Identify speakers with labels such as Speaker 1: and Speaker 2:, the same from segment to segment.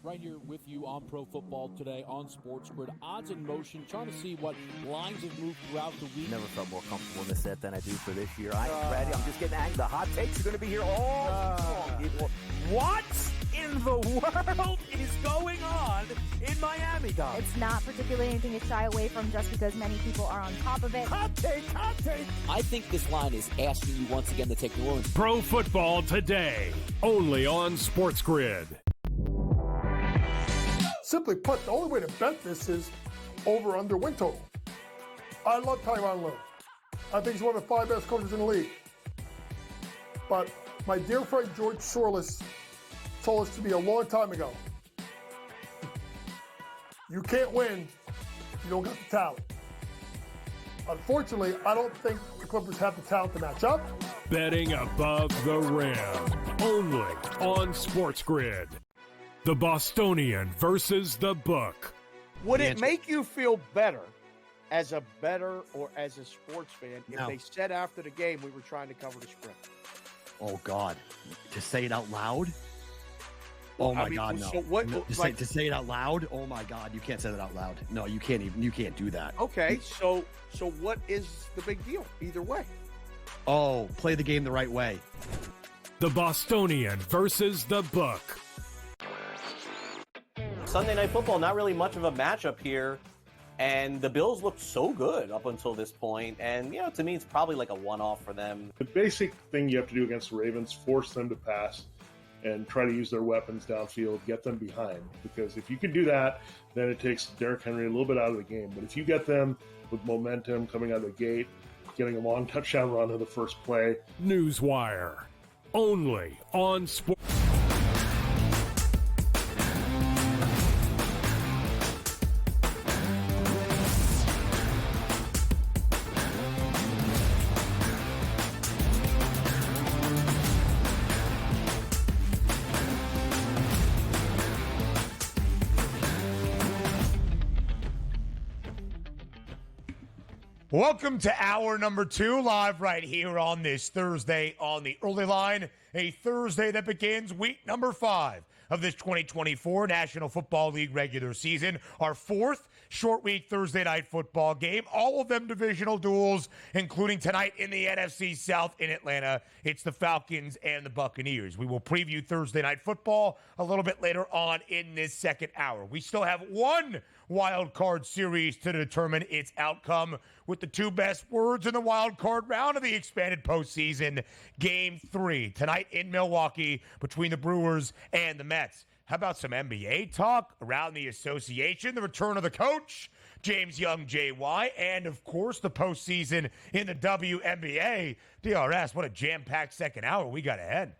Speaker 1: right here with you on Pro Football Today on SportsGrid. Odds in motion, trying to see what lines have moved throughout the week.
Speaker 2: Never felt more comfortable in this set than I do for this year. I am ready. I'm just getting angry. The hot takes are going to be here all long, people. What in the world is going on in Miami, Dom?
Speaker 3: It's not particularly anything to shy away from just because many people are on top of it.
Speaker 2: Hot take.
Speaker 1: I think this line is asking you once again to take New Orleans.
Speaker 4: Pro Football Today, only on SportsGrid.
Speaker 5: Simply put, the only way to bet this is over under win total. I love Tyronn Lue. I think he's one of the 5 best coaches in the league. But my dear friend George Sorless told us to me a long time ago, you can't win if you don't got the talent. Unfortunately, I don't think the Clippers have the talent to match up.
Speaker 4: Betting above the rim, only on SportsGrid. The Bostonian versus the Book.
Speaker 6: Would it make you feel better as a bettor or as a sports fan if they said after the game we were trying to cover the spread?
Speaker 7: Oh, God. To say it out loud? Oh, my God, no.
Speaker 6: So what,
Speaker 7: to say it out loud? Oh, my God. You can't say that out loud. No, you can't do that.
Speaker 6: Okay, so what is the big deal either way?
Speaker 7: Oh, play the game the right way.
Speaker 4: The Bostonian versus the Book.
Speaker 8: Sunday Night Football, not really much of a matchup here. And the Bills looked so good up until this point. And, to me, it's probably like a one-off for them.
Speaker 9: The basic thing you have to do against the Ravens, force them to pass and try to use their weapons downfield, get them behind. Because if you can do that, then it takes Derrick Henry a little bit out of the game. But if you get them with momentum coming out of the gate, getting a long touchdown run to the first play.
Speaker 4: Newswire, only on Sport.
Speaker 10: Welcome to hour number 2, live right here on this Thursday on the early line, a Thursday that begins week number 5 of this 2024 National Football League regular season, our 4th short week Thursday night football game, all of them divisional duels, including tonight in the NFC South in Atlanta. It's the Falcons and the Buccaneers. We will preview Thursday night football a little bit later on in this second hour. We still have one wild card series to determine its outcome, with the 2 best words in the wild card round of the expanded postseason. Game 3 tonight in Milwaukee between the Brewers and the Mets. How about some NBA talk around the association, the return of the coach, James Young, JY, and, of course, the postseason in the WNBA. DRS, what a jam-packed second hour we got ahead.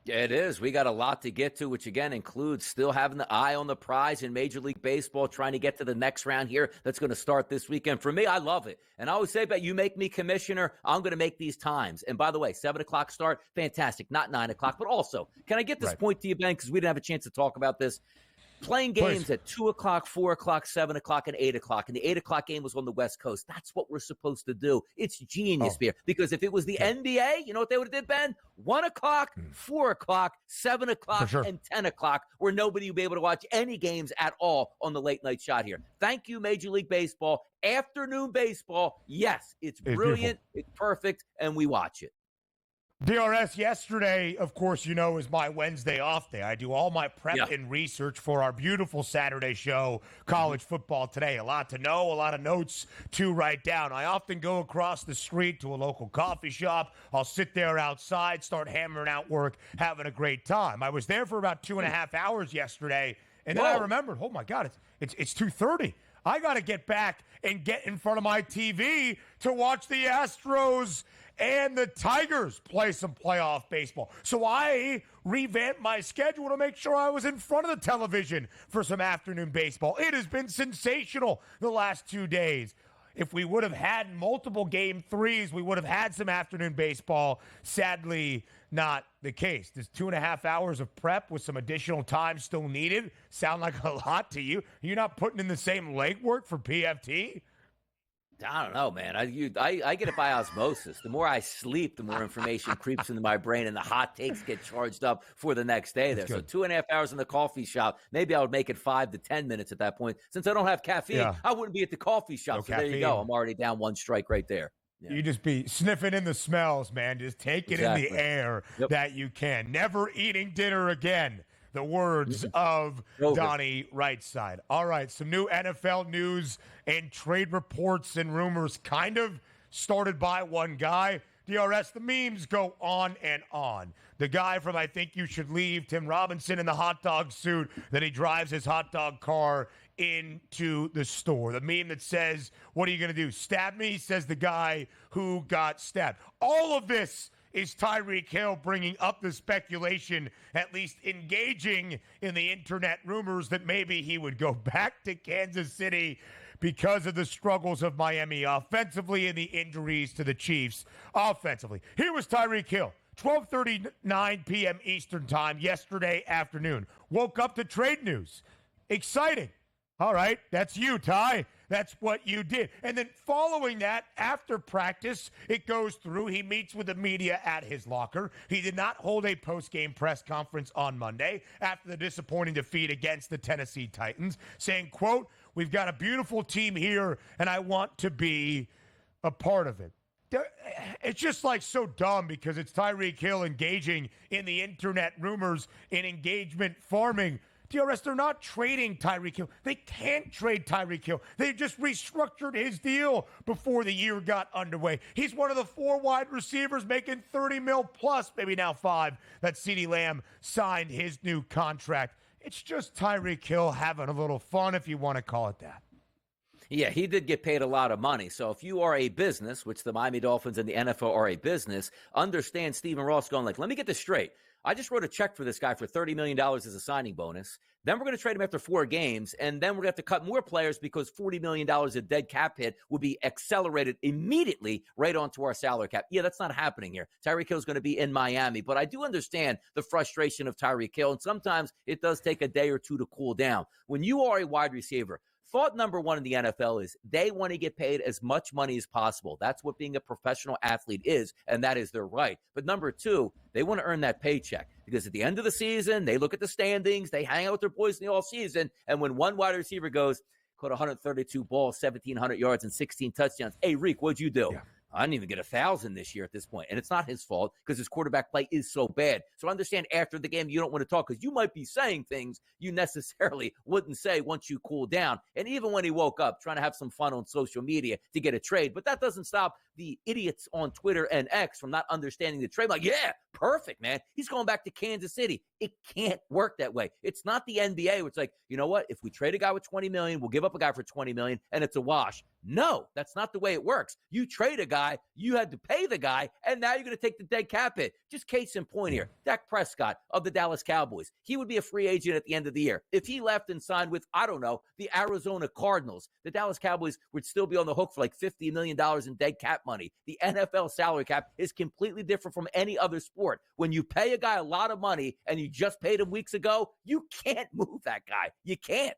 Speaker 2: It is. We got a lot to get to, which again includes still having the eye on the prize in Major League Baseball, trying to get to the next round here that's going to start this weekend. For me, I love it. And I always say, but you make me commissioner, I'm going to make these times. And by the way, 7 o'clock start, fantastic. Not 9 o'clock, but also, can I get this point to you, Ben, because we didn't have a chance to talk about this. Playing games at 2 o'clock, 4 o'clock, 7 o'clock, and 8 o'clock. And the 8 o'clock game was on the West Coast. That's what we're supposed to do. It's genius here. Because if it was the NBA, you know what they would have did, Ben? 1 o'clock, 4 o'clock, 7 o'clock, and 10 o'clock, where nobody would be able to watch any games at all on the late night shot here. Thank you, Major League Baseball. Afternoon baseball, yes, it's brilliant, it's perfect, and we watch it.
Speaker 10: DRS, yesterday, of course, is my Wednesday off day. I do all my prep and research for our beautiful Saturday show, College Football Today. A lot to know, a lot of notes to write down. I often go across the street to a local coffee shop. I'll sit there outside, start hammering out work, having a great time. I was there for about 2.5 hours yesterday, and then I remembered, oh, my God, it's 2:30. I got to get back and get in front of my TV to watch the Astros and the Tigers play some playoff baseball. So I revamped my schedule to make sure I was in front of the television for some afternoon baseball. It has been sensational the last 2 days. If we would have had multiple game 3s, we would have had some afternoon baseball. Sadly, not the case. There's 2.5 hours of prep with some additional time still needed. Sound like a lot to you? You're not putting in the same legwork for PFT?
Speaker 2: I don't know, man. I get it by osmosis. The more I sleep, the more information creeps into my brain, and the hot takes get charged up for the next day there. So 2.5 hours in the coffee shop. Maybe I would make it 5 to 10 minutes at that point. Since I don't have caffeine, I wouldn't be at the coffee shop.
Speaker 10: No
Speaker 2: so
Speaker 10: caffeine.
Speaker 2: There you go. I'm already down one strike right there. Yeah.
Speaker 10: You just be sniffing in the smells, man. Just take it in the air that you can. Never eating dinner again. The words of Donnie Rightside. All right, some new NFL news and trade reports and rumors kind of started by one guy. DRS, the memes go on and on. The guy from I Think You Should Leave, Tim Robinson, in the hot dog suit that he drives his hot dog car into the store. The meme that says, what are you going to do, stab me? Says the guy who got stabbed. All of this is Tyreek Hill bringing up the speculation, at least engaging in the internet rumors that maybe he would go back to Kansas City because of the struggles of Miami offensively and the injuries to the Chiefs offensively. Here was Tyreek Hill, 12:39 p.m. Eastern time yesterday afternoon. Woke up to trade news. Exciting. All right, that's you, Ty. That's what you did. And then following that, after practice, it goes through. He meets with the media at his locker. He did not hold a post-game press conference on Monday after the disappointing defeat against the Tennessee Titans, saying, quote, we've got a beautiful team here, and I want to be a part of it. It's just like so dumb because it's Tyreek Hill engaging in the internet rumors in engagement farming. DRS, they're not trading Tyreek Hill. They can't trade Tyreek Hill. They just restructured his deal before the year got underway. He's one of the 4 wide receivers making $30 million plus, maybe now 5, that CeeDee Lamb signed his new contract. It's just Tyreek Hill having a little fun, if you want to call it that.
Speaker 2: Yeah, he did get paid a lot of money. So if you are a business, which the Miami Dolphins and the NFL are a business, understand Stephen Ross going like, let me get this straight. I just wrote a check for this guy for $30 million as a signing bonus. Then we're going to trade him after 4 games, and then we're going to have to cut more players because $40 million of dead cap hit will be accelerated immediately right onto our salary cap. Yeah, that's not happening here. Tyreek Hill is going to be in Miami, but I do understand the frustration of Tyreek Hill, and sometimes it does take a day or two to cool down. When you are a wide receiver, thought number one in the NFL is they want to get paid as much money as possible. That's what being a professional athlete is, and that is their right. But number two, they want to earn that paycheck because at the end of the season, they look at the standings, they hang out with their boys in the offseason, and when one wide receiver goes, caught 132 balls, 1,700 yards, and 16 touchdowns, hey, Reek, what'd you do? Yeah. I didn't even get 1,000 this year at this point. And it's not his fault because his quarterback play is so bad. So I understand after the game you don't want to talk because you might be saying things you necessarily wouldn't say once you cool down. And even when he woke up, trying to have some fun on social media to get a trade. But that doesn't stop the idiots on Twitter and X from not understanding the trade. Like, yeah, perfect, man. He's going back to Kansas City. It can't work that way. It's not the NBA where it's like, you know what? If we trade a guy with $20 million, we'll give up a guy for $20 million, and it's a wash. No, that's not the way it works. You trade a guy, you had to pay the guy, and now you're going to take the dead cap hit. Just case in point here, Dak Prescott of the Dallas Cowboys. He would be a free agent at the end of the year. If he left and signed with, I don't know, the Arizona Cardinals, the Dallas Cowboys would still be on the hook for like $50 million in dead cap money. The NFL salary cap is completely different from any other sport. When you pay a guy a lot of money and you just paid him weeks ago, you can't move that guy. You can't.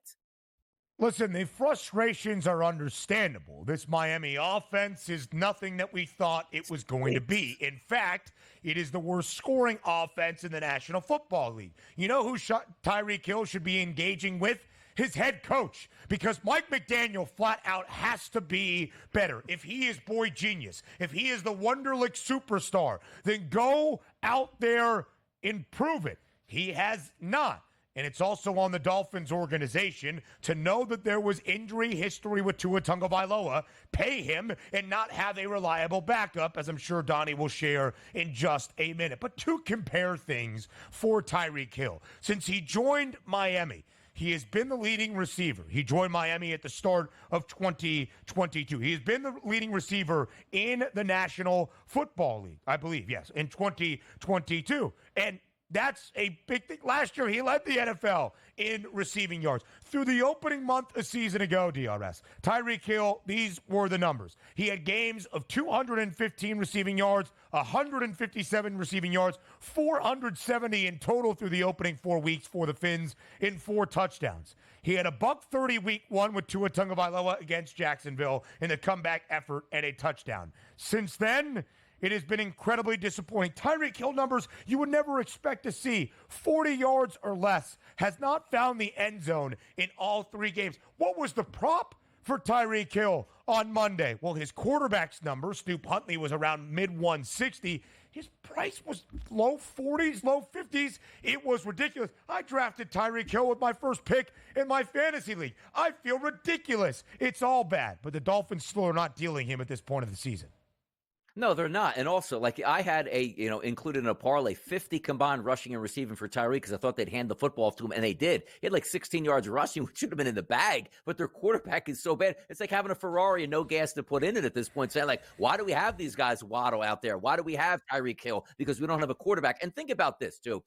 Speaker 10: Listen, the frustrations are understandable. This Miami offense is nothing that we thought it was going to be. In fact, it is the worst scoring offense in the National Football League. You know who Tyreek Hill should be engaging with? His head coach, because Mike McDaniel flat out has to be better. If he is boy genius, if he is the Wonderlic superstar, then go out there and prove it. He has not. And it's also on the Dolphins organization to know that there was injury history with Tua Tagovailoa, pay him, and not have a reliable backup, as I'm sure Donnie will share in just a minute. But to compare things for Tyreek Hill, since he joined Miami, he has been the leading receiver. He joined Miami at the start of 2022. He has been the leading receiver in the National Football League, I believe, yes, in 2022. And That's a big thing. Last year, he led the NFL in receiving yards. Through the opening month a season ago, DRS, Tyreek Hill, these were the numbers. He had games of 215 receiving yards, 157 receiving yards, 470 in total through the opening 4 weeks for the Finns in 4 touchdowns. He had a $130 week one with Tua Tagovailoa against Jacksonville in the comeback effort and a touchdown. Since then, it has been incredibly disappointing. Tyreek Hill numbers you would never expect to see. 40 yards or less. Has not found the end zone in all 3 games. What was the prop for Tyreek Hill on Monday? Well, his quarterback's number, Snoop Huntley, was around mid-160. His price was low 40s, low 50s. It was ridiculous. I drafted Tyreek Hill with my first pick in my fantasy league. I feel ridiculous. It's all bad. But the Dolphins still are not dealing him at this point of the season.
Speaker 2: No, they're not. And also, like, I had included in a parlay, 50 combined rushing and receiving for Tyreek because I thought they'd hand the football off to him, and they did. He had like 16 yards rushing, which should have been in the bag, but their quarterback is so bad. It's like having a Ferrari and no gas to put in it at this point, saying, like, why do we have these guys Waddle out there? Why do we have Tyreek Hill? Because we don't have a quarterback. And think about this, too.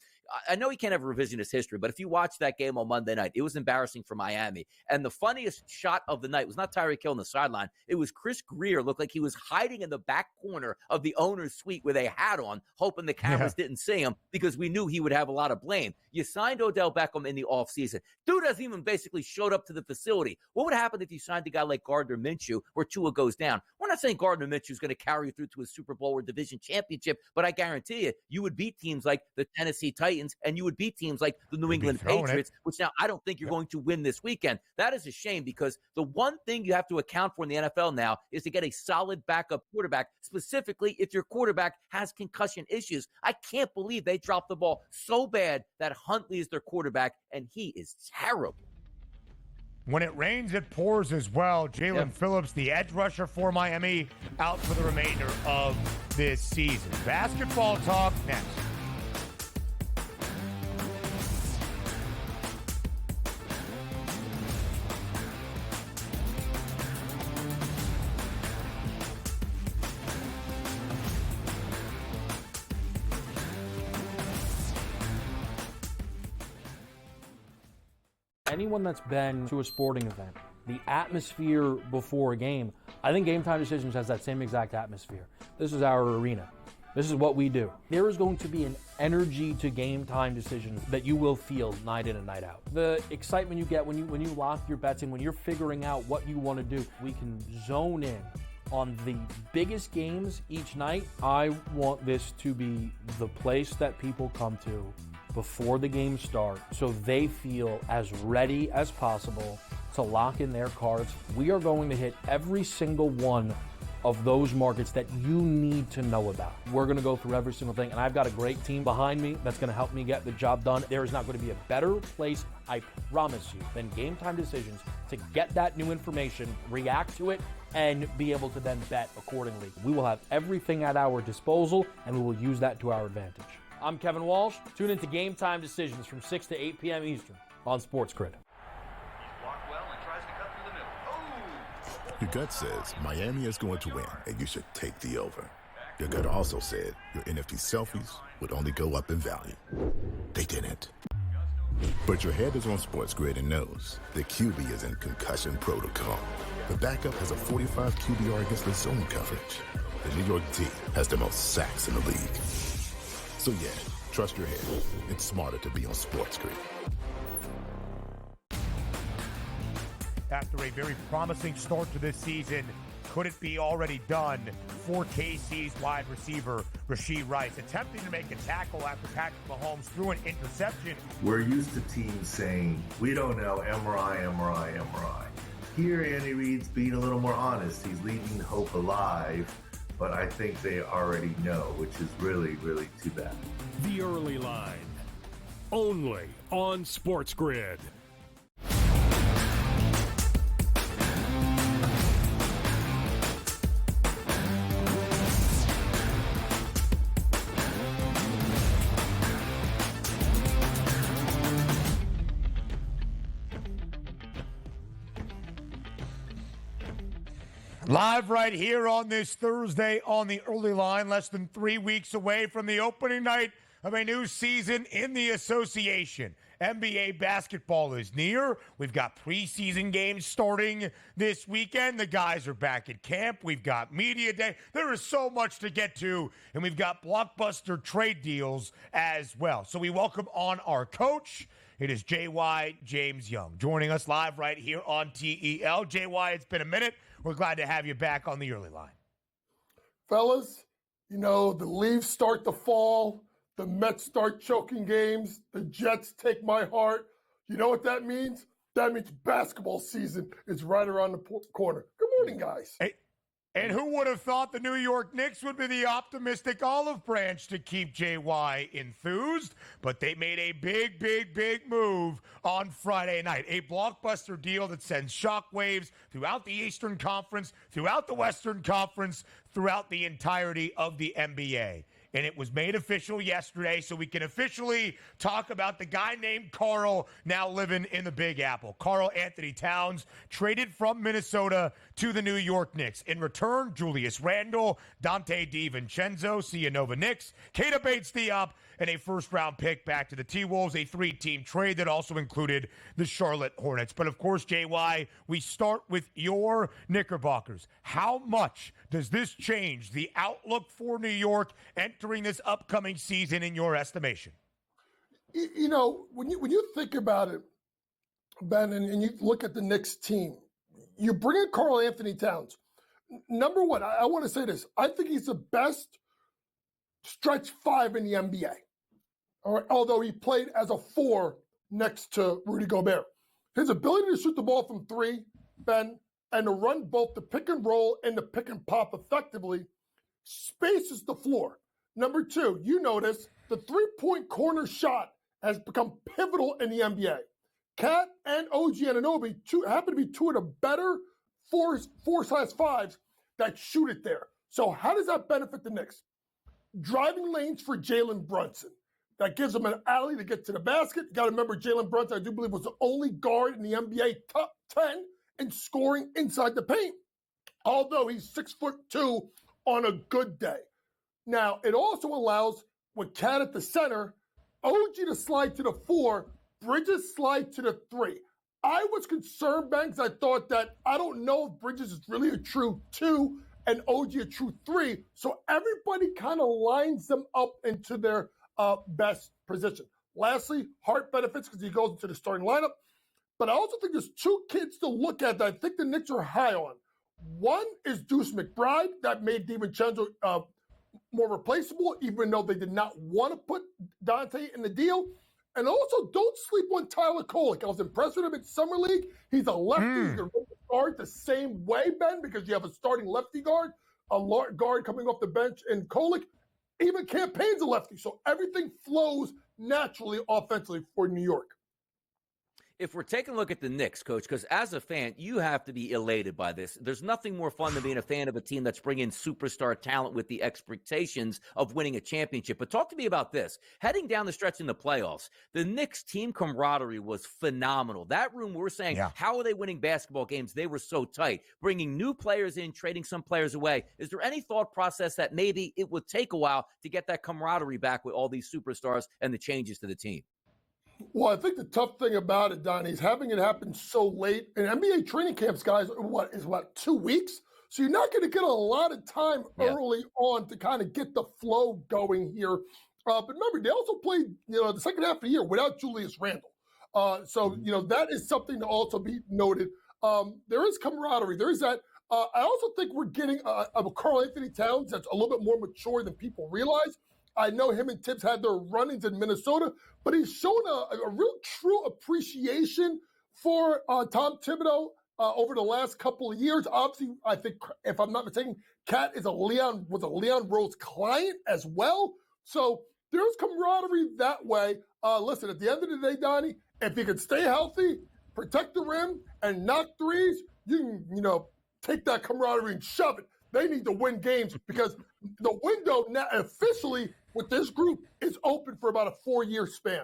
Speaker 2: I know he can't have revisionist history, but if you watch that game on Monday night, it was embarrassing for Miami. And the funniest shot of the night was not Tyreek Hill on the sideline. It was Chris Greer looked like he was hiding in the back corner of the owner's suite with a hat on, hoping the cameras didn't see him because we knew he would have a lot of blame. You signed Odell Beckham in the offseason. Dude hasn't even basically showed up to the facility. What would happen if you signed a guy like Gardner Minshew where Tua goes down? We're not saying Gardner Minshew is going to carry you through to a Super Bowl or division championship, but I guarantee you, you would beat teams like the Tennessee Titans and you would beat teams like the New England Patriots, which now I don't think you're going to win this weekend. That is a shame because the one thing you have to account for in the NFL now is to get a solid backup quarterback, specifically if your quarterback has concussion issues. I can't believe they dropped the ball so bad that Huntley is their quarterback, and he is terrible.
Speaker 10: When it rains, it pours as well. Jalen Phillips, the edge rusher for Miami, out for the remainder of this season. Basketball talk next.
Speaker 1: Anyone that's been to a sporting event, the atmosphere before a game, I think Game Time Decisions has that same exact atmosphere. This is our arena. This is what we do. There is going to be an energy to Game Time Decisions that you will feel night in and night out. The excitement you get when you lock your bets in, when you're figuring out what you want to do, we can zone in on the biggest games each night. I want this to be the place that people come to before the game starts so they feel as ready as possible to lock in their cards. We are going to hit every single one of those markets that you need to know about. We're going to go through every single thing, and I've got a great team behind me that's going to help me get the job done. There is not going to be a better place, I promise you, than Game Time Decisions to get that new information, react to it, and be able to then bet accordingly. We will have everything at our disposal, and we will use that to our advantage. I'm Kevin Walsh. Tune into Game Time Decisions from 6 to 8 p.m. Eastern on SportsGrid.
Speaker 11: Your gut says Miami is going to win, and you should take the over. Your gut also said your NFT selfies would only go up in value. They didn't. But your head is on SportsGrid and knows the QB is in concussion protocol. The backup has a 45 QBR against the zone coverage. The New York D has the most sacks in the league. So yeah, trust your head. It's smarter to be on SportsGrid.
Speaker 10: After a very promising start to this season, could it be already done for KC's wide receiver, Rashee Rice, attempting to make a tackle after Patrick Mahomes threw an interception?
Speaker 12: We're used to teams saying, we don't know, MRI. Here, Andy Reid's being a little more honest. He's leaving hope alive, but I think they already know, which is really, really too bad.
Speaker 4: The Early Line, only on SportsGrid.
Speaker 10: Live right here on this Thursday on the Early Line, less than 3 weeks away from the opening night of a new season in the association. NBA basketball is near. We've got preseason games starting this weekend. The guys are back at camp. We've got media day. There is so much to get to, and we've got blockbuster trade deals as well. So we welcome on our coach. It is JY James Young joining us live right here on TEL. JY, it's been a minute. We're glad to have you back on the early line.
Speaker 5: Fellas, you know, the leaves start to fall. The Mets start choking games. The Jets take my heart. You know what that means? That means basketball season is right around the corner. Good morning, guys.
Speaker 10: Hey, and who would have thought the New York Knicks would be the optimistic olive branch to keep JY enthused? But they made a big move on Friday night. A blockbuster deal that sends shockwaves throughout the Eastern Conference, throughout the Western Conference, throughout the entirety of the NBA. And it was made official yesterday, so we can officially talk about the guy named Carl now living in the Big Apple. Karl-Anthony Towns traded from Minnesota to the New York Knicks. In return, Julius Randle, Dante DiVincenzo, Cianova Knicks, Keita Bates-Diop, and a first-round pick back to the T-Wolves, a three-team trade that also included the Charlotte Hornets. But, of course, JY, we start with your Knickerbockers. How much does this change the outlook for New York entering this upcoming season in your estimation?
Speaker 5: You know, when you think about it, Ben, and you look at the Knicks team, you bring in Karl-Anthony Towns. Number one, I want to say this. I think he's the best stretch five in the NBA. All right, although he played as a 4 next to Rudy Gobert. His ability to shoot the ball from 3, Ben, and to run both the pick and roll and the pick and pop effectively spaces the floor. Number 2, you notice the three-point corner shot has become pivotal in the NBA. Cat and OG Anunoby happen to be two of the better four size 5s that shoot it there. So how does that benefit the Knicks? Driving lanes for Jalen Brunson. That gives him an alley to get to the basket. You got to remember, Jalen Brunson, I do believe, was the only guard in the NBA top 10 in scoring inside the paint, although he's 6'2" on a good day. Now, it also allows, with Cat at the center, OG to slide to the 4, Bridges slide to the 3. I was concerned, Ben, because I thought that I don't know if Bridges is really a true 2 and OG a true 3. So everybody kind of lines them up into their best position. Lastly, Hart benefits because he goes into the starting lineup. But I also think there's 2 kids to look at that I think the Knicks are high on. One is Deuce McBride. That made DiVincenzo more replaceable, even though they did not want to put Dante in the deal. And also, don't sleep on Tyler Kolek. I was impressed with him in Summer League. He's a lefty. He's going to guard the same way, Ben, because you have a starting lefty guard, a guard coming off the bench, and Kolek. Even Campaign's a lefty, so everything flows naturally offensively for New York.
Speaker 2: If we're taking a look at the Knicks, Coach, because as a fan, you have to be elated by this. There's nothing more fun than being a fan of a team that's bringing superstar talent with the expectations of winning a championship. But talk to me about this. Heading down the stretch in the playoffs, the Knicks team camaraderie was phenomenal. That room, we're saying, how are they winning basketball games? They were so tight. Bringing new players in, trading some players away. Is there any thought process that maybe it would take a while to get that camaraderie back with all these superstars and the changes to the team?
Speaker 5: Well, I think the tough thing about it, Donnie, is having it happen so late. And NBA training camps, guys, is 2 weeks? So you're not going to get a lot of time early on to kind of get the flow going here. But remember, they also played, the second half of the year without Julius Randle. So that is something to also be noted. There is camaraderie. There is that. I also think we're getting a Karl-Anthony Towns that's a little bit more mature than people realize. I know him and Tibbs had their run-ins in Minnesota, but he's shown a real true appreciation for Tom Thibodeau over the last couple of years. Obviously, I think, if I'm not mistaken, Cat was a Leon Rose client as well. So there's camaraderie that way. Listen, at the end of the day, Donnie, if you can stay healthy, protect the rim, and knock threes, you can, take that camaraderie and shove it. They need to win games because the window now officially with this group is open for about a 4-year span.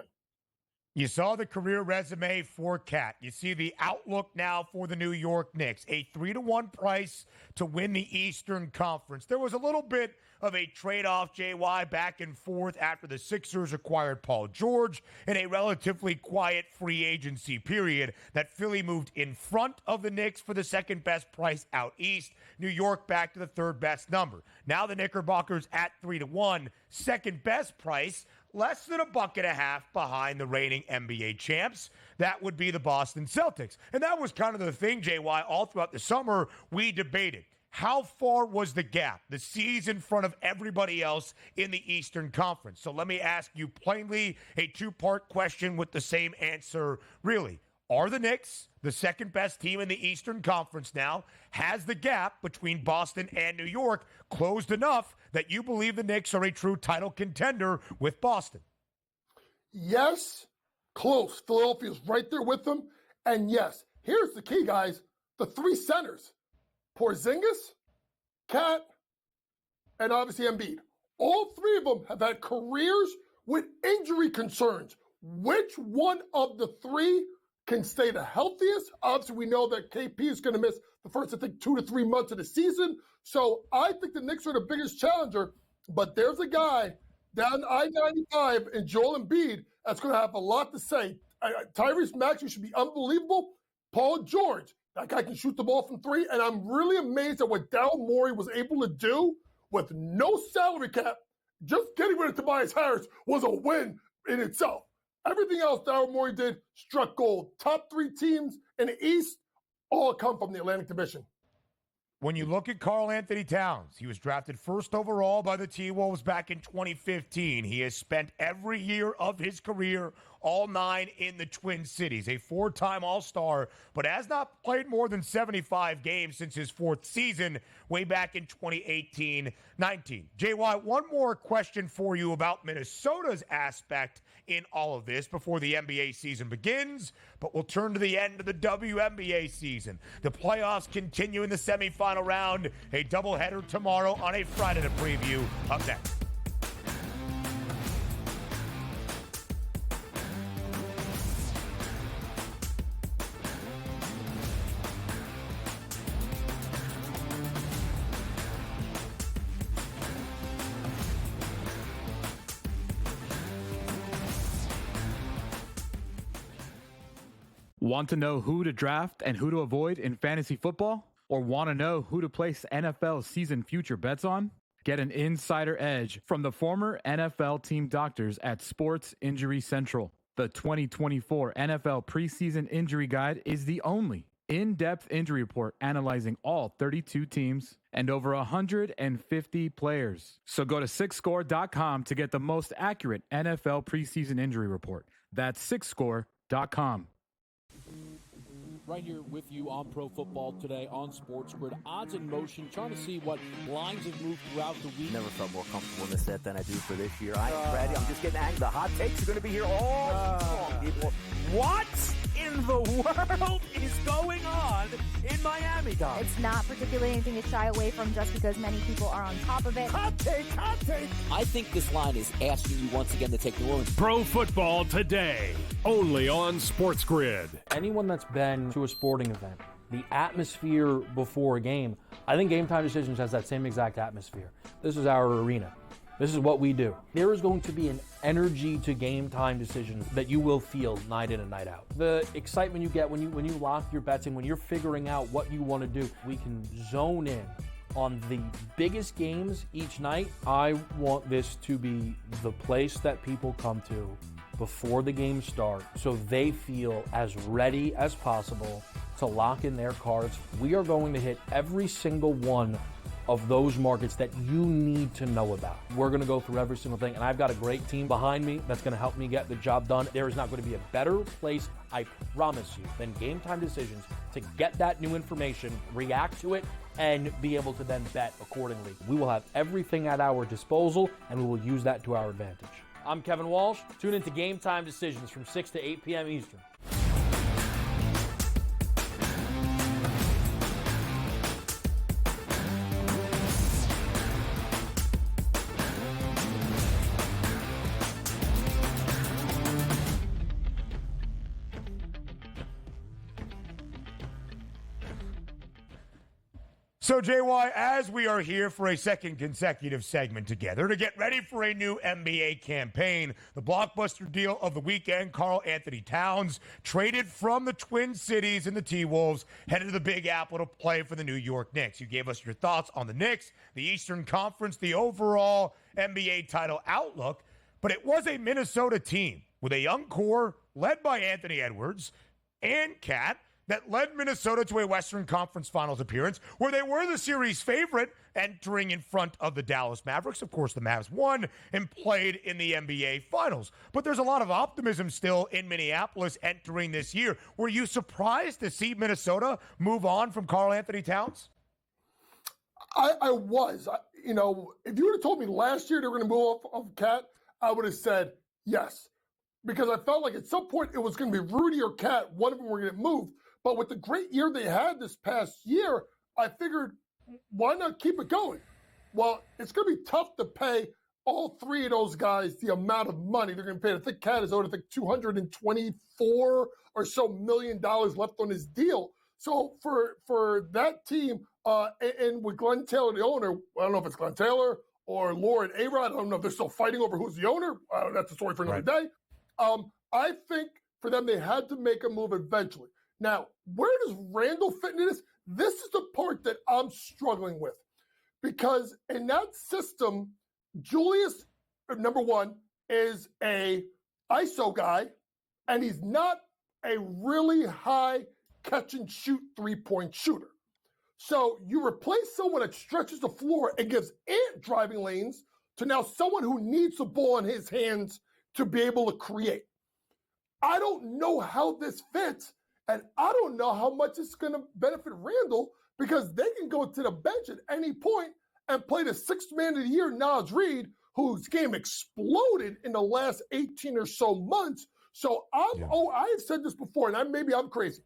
Speaker 10: You saw the career resume for Cat. You see the outlook now for the New York Knicks. A 3-1 price to win the Eastern Conference. There was a little bit of a trade-off, JY, back and forth after the Sixers acquired Paul George in a relatively quiet free agency period that Philly moved in front of the Knicks for the second best price out east. New York back to the third best number. Now the Knickerbockers at 3-1, second best price, less than $1.50 behind the reigning NBA champs. That would be the Boston Celtics. And that was kind of the thing, JY, all throughout the summer we debated. How far was the gap, the seas in front of everybody else in the Eastern Conference? So let me ask you plainly a two-part question with the same answer, really. Are the Knicks the second best team in the Eastern Conference now? Has the gap between Boston and New York closed enough that you believe the Knicks are a true title contender with Boston?
Speaker 5: Yes, close. Philadelphia's right there with them. And yes, here's the key, guys. The three centers, Porzingis, Cat, and obviously Embiid. All three of them have had careers with injury concerns. Which one of the three can stay the healthiest? Obviously, we know that KP is going to miss the first, I think, 2 to 3 months of the season. So I think the Knicks are the biggest challenger. But there's a guy down I-95 in Joel Embiid that's going to have a lot to say. Tyrese Maxey should be unbelievable. Paul George, that guy can shoot the ball from three. And I'm really amazed at what Daryl Morey was able to do with no salary cap. Just getting rid of Tobias Harris was a win in itself. Everything else Daryl Morey did struck gold. Top three teams in the East all come from the Atlantic Division.
Speaker 10: When you look at Karl-Anthony Towns, he was drafted first overall by the T-Wolves back in 2015. He has spent every year of his career, all 9 in the Twin Cities, a 4-time All-Star, but has not played more than 75 games since his 4th season way back in 2018-19. JY, one more question for you about Minnesota's aspect in all of this before the NBA season begins, but we'll turn to the end of the WNBA season. The playoffs continue in the semifinal round, a doubleheader tomorrow on a Friday to preview. Up next.
Speaker 13: Want to know who to draft and who to avoid in fantasy football? Or want to know who to place NFL season future bets on? Get an insider edge from the former NFL team doctors at Sports Injury Central. The 2024 NFL preseason injury guide is the only in-depth injury report analyzing all 32 teams and over 150 players. So go to sixscore.com to get the most accurate NFL preseason injury report. That's sixscore.com.
Speaker 1: Right here with you on Pro Football Today on SportsGrid. Odds in motion, trying to see what lines have moved throughout the week.
Speaker 2: Never felt more comfortable in this set than I do for this year. I am ready. I'm just getting angry. The hot takes are going to be here all long, people. What in the world is going on in Miami, Dom?
Speaker 3: It's not particularly anything to shy away from just because many people are on top of it.
Speaker 2: Hot take. I think this line is asking you once again to take New Orleans.
Speaker 4: Pro Football Today, only on SportsGrid.
Speaker 1: Anyone that's been to a sporting event, the atmosphere before a game, I think Game Time Decisions has that same exact atmosphere. This is our arena. This is what we do. There is going to be an energy to Game Time Decisions that you will feel night in and night out. The excitement you get when you lock your bets in, when you're figuring out what you want to do, we can zone in on the biggest games each night. I want this to be the place that people come to before the games start so they feel as ready as possible to lock in their cards. We are going to hit every single one of those markets that you need to know about. We're going to go through every single thing, and I've got a great team behind me that's going to help me get the job done. There is not going to be a better place, I promise you, than Game Time Decisions to get that new information, react to it, and be able to then bet accordingly. We will have everything at our disposal, and we will use that to our advantage. I'm Kevin Walsh. Tune into Game Time Decisions from 6 to 8 p.m. Eastern.
Speaker 10: So, JY, as we are here for a second consecutive segment together to get ready for a new NBA campaign, the blockbuster deal of the weekend, Karl-Anthony Towns, traded from the Twin Cities and the T-Wolves, headed to the Big Apple to play for the New York Knicks. You gave us your thoughts on the Knicks, the Eastern Conference, the overall NBA title outlook, but it was a Minnesota team with a young core led by Anthony Edwards and Cat that led Minnesota to a Western Conference Finals appearance where they were the series favorite entering in front of the Dallas Mavericks. Of course, the Mavs won and played in the NBA Finals. But there's a lot of optimism still in Minneapolis entering this year. Were you surprised to see Minnesota move on from Karl-Anthony Towns?
Speaker 5: I was. If you would have told me last year they were going to move off of Cat, I would have said yes. Because I felt like at some point it was going to be Rudy or Cat. One of them were going to get moved. But with the great year they had this past year, I figured, why not keep it going? Well, it's going to be tough to pay all three of those guys the amount of money they're going to pay. I think Cat is owed, $224 or so million left on his deal. So for that team, and with Glenn Taylor, the owner, I don't know if it's Glenn Taylor or Lauren A-Rod. I don't know if they're still fighting over who's the owner. That's a story for another day. I think for them, they had to make a move eventually. Now, where does Randall fit into this? This is the part that I'm struggling with. Because in that system, Julius, number one, is a ISO guy, and he's not a really high catch-and-shoot three-point shooter. So you replace someone that stretches the floor and gives Ant driving lanes to now someone who needs the ball in his hands to be able to create. I don't know how this fits. And I don't know how much it's going to benefit Randall because they can go to the bench at any point and play the sixth man of the year, Naz Reid, whose game exploded in the last 18 or so months. So I've said this before, and maybe I'm crazy.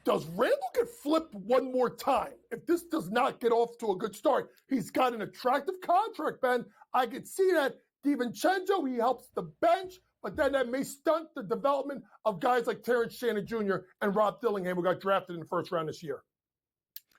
Speaker 5: Does Randall get flipped one more time if this does not get off to a good start? He's got an attractive contract, Ben. I could see that. DiVincenzo, he helps the bench. But then that may stunt the development of guys like Terrence Shannon Jr. and Rob Dillingham, who got drafted in the first round this year.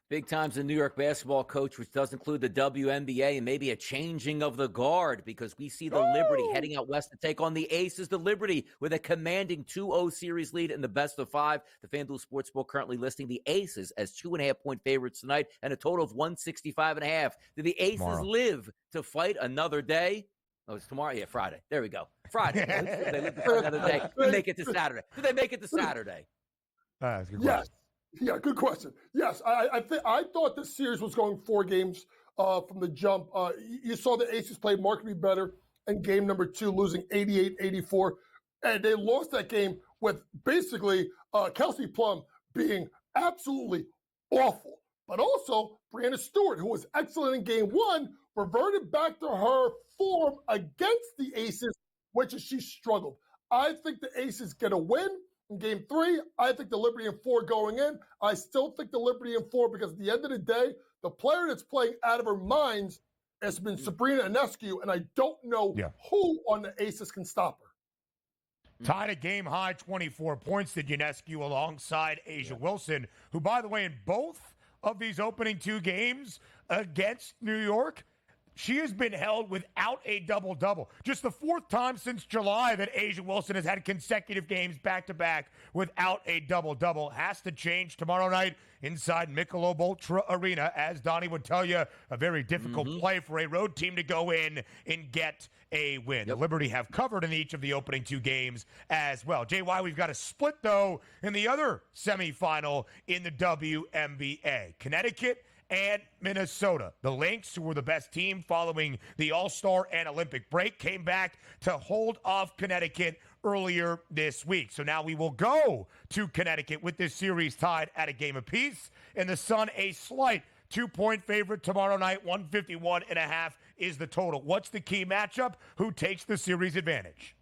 Speaker 2: Big times in New York basketball, coach, which does include the WNBA and maybe a changing of the guard because we see the Liberty heading out west to take on the Aces. The Liberty with a commanding 2-0 series lead in the best of five. The FanDuel Sportsbook currently listing the Aces as 2.5-point favorites tonight and a total of 165.5. Do the Aces live to fight another day? Oh, it's tomorrow? Yeah, Friday. There we go. Friday. They live to fight another day. Do they make it to Saturday? Do they make it to Saturday?
Speaker 10: That's a good
Speaker 5: yes.
Speaker 10: question.
Speaker 5: Yeah, good question. Yes, I thought this series was going 4 games from the jump. You saw the Aces play markedly better in game number 2, losing 88-84. And they lost that game with basically Kelsey Plum being absolutely awful. But also, Brianna Stewart, who was excellent in game 1, reverted back to her form against the Aces, which is she struggled. I think the Aces get a win in game 3. I think the Liberty in 4 going in. I still think the Liberty in 4 because at the end of the day, the player that's playing out of her mind has been Sabrina Ionescu, and I don't know who on the Aces can stop her.
Speaker 10: Tied a game-high 24 points to Ionescu alongside Asia Wilson, who, by the way, in both of these opening 2 games against New York, she has been held without a double-double. Just the 4th time since July that Asia Wilson has had consecutive games back-to-back without a double-double. Has to change tomorrow night inside Michelob Ultra Arena. As Donnie would tell you, a very difficult play for a road team to go in and get a win. The Liberty have covered in each of the opening 2 games as well. JY, we've got a split, though, in the other semifinal in the WNBA. Connecticut and Minnesota. The Lynx, who were the best team following the All-Star and Olympic break, came back to hold off Connecticut earlier this week. So now we will go to Connecticut with this series tied at a game apiece. And the Sun, a slight 2-point favorite tomorrow night. 151.5 is the total. What's the key matchup? Who takes the series advantage?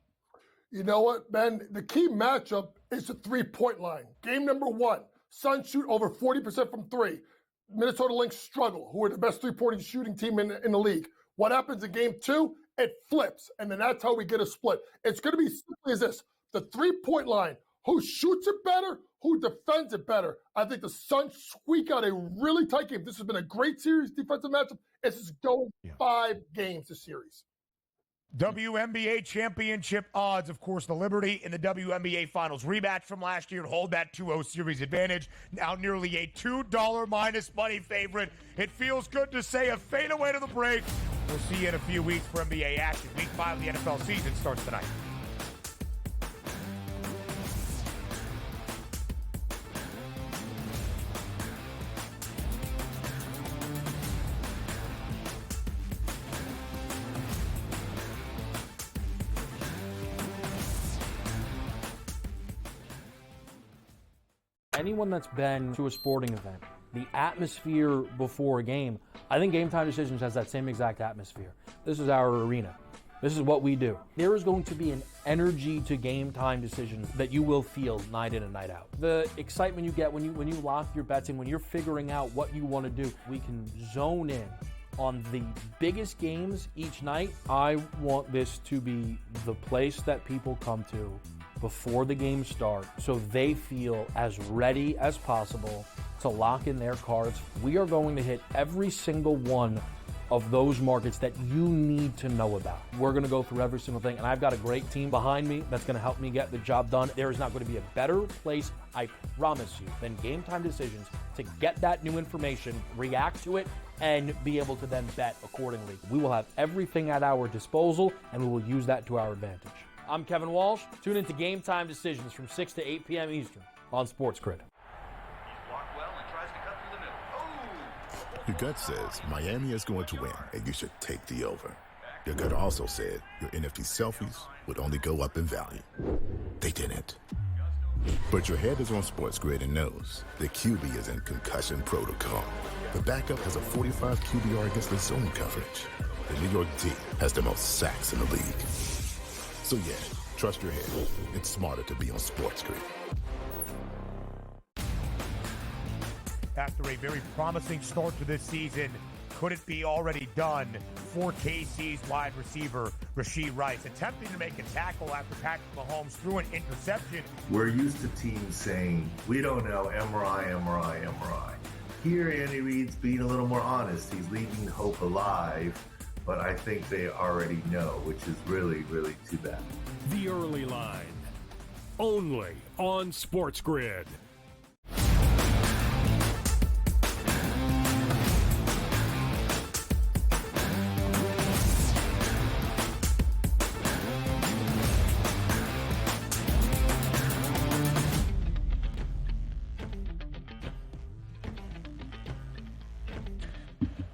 Speaker 5: You know what, Ben? The key matchup is the 3-point line. Game number 1, Sun shoot over 40% from 3. Minnesota Lynx struggle, who are the best 3-point shooting team in the league. What happens in game 2? It flips, and then that's how we get a split. It's going to be simply as this. The 3-point line, Who shoots it better? Who defends it better? I think the Suns squeak out a really tight game. This has been a great series, defensive matchup. This is going 5 games this series.
Speaker 10: WNBA championship odds, of course, the Liberty in the WNBA Finals rematch from last year to hold that 2-0 series advantage. Now nearly a $2 minus money favorite. It feels good to say a fade away to the break. We'll see you in a few weeks for NBA action. Week 5 of the NFL season starts tonight.
Speaker 1: Anyone that's been to a sporting event, the atmosphere before a game, I think Game Time Decisions has that same exact atmosphere. This is our arena. This is what we do. There is going to be an energy to Game Time Decisions that you will feel night in and night out. The excitement you get when you lock your bets in, when you're figuring out what you want to do, we can zone in on the biggest games each night. I want this to be the place that people come to before the games start so they feel as ready as possible to lock in their cards. We are going to hit every single one of those markets that you need to know about. We're going to go through every single thing, and I've got a great team behind me that's going to help me get the job done. There is not going to be a better place, I promise you, than Game Time Decisions to get that new information, react to it, and be able to then bet accordingly. We will have everything at our disposal, and we will use that to our advantage. I'm Kevin Walsh. Tune into Game Time Decisions from 6 to 8 p.m. Eastern on SportsGrid.
Speaker 11: Your gut says Miami is going to win, and you should take the over. Your gut also said your NFT selfies would only go up in value. They didn't. But your head is on SportsGrid and knows the QB is in concussion protocol. The backup has a 45 QBR against the zone coverage. The New York D has the most sacks in the league. So yeah, trust your head. It's smarter to be on SportsGrid.
Speaker 10: After a very promising start to this season, could it be already done for KC's wide receiver, Rashee Rice, attempting to make a tackle after Patrick Mahomes threw an interception?
Speaker 12: We're used to teams saying, we don't know, MRI. Here, Andy Reid's being a little more honest. He's leaving hope alive, but I think they already know, which is really, really too bad.
Speaker 4: The Early Line, only on SportsGrid.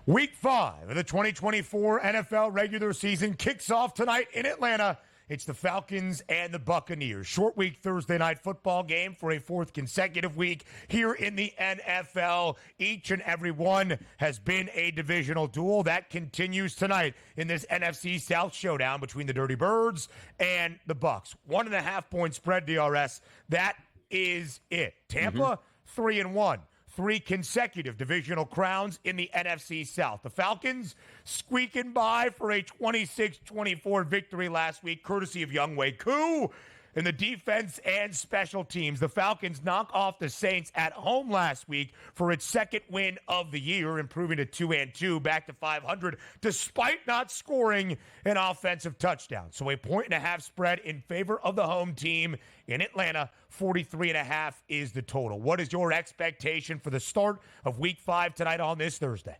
Speaker 10: Week 5 of the 2024 NFL regular season kicks off tonight in Atlanta. It's the Falcons and the Buccaneers. Short week Thursday night football game for a 4th consecutive week here in the NFL. Each and every one has been a divisional duel. That continues tonight in this NFC South showdown between the Dirty Birds and the Bucs. 1.5 point spread, DRS. That is it. Tampa, 3-1. 3 consecutive divisional crowns in the NFC South. The Falcons squeaking by for a 26-24 victory last week, courtesy of Younghoe Koo. In the defense and special teams, the Falcons knock off the Saints at home last week for its 2nd win of the year, improving to 2-2, back to 500, despite not scoring an offensive touchdown. So a 1.5 spread in favor of the home team in Atlanta. 43.5 is the total. What is your expectation for the start of Week 5 tonight on this Thursday?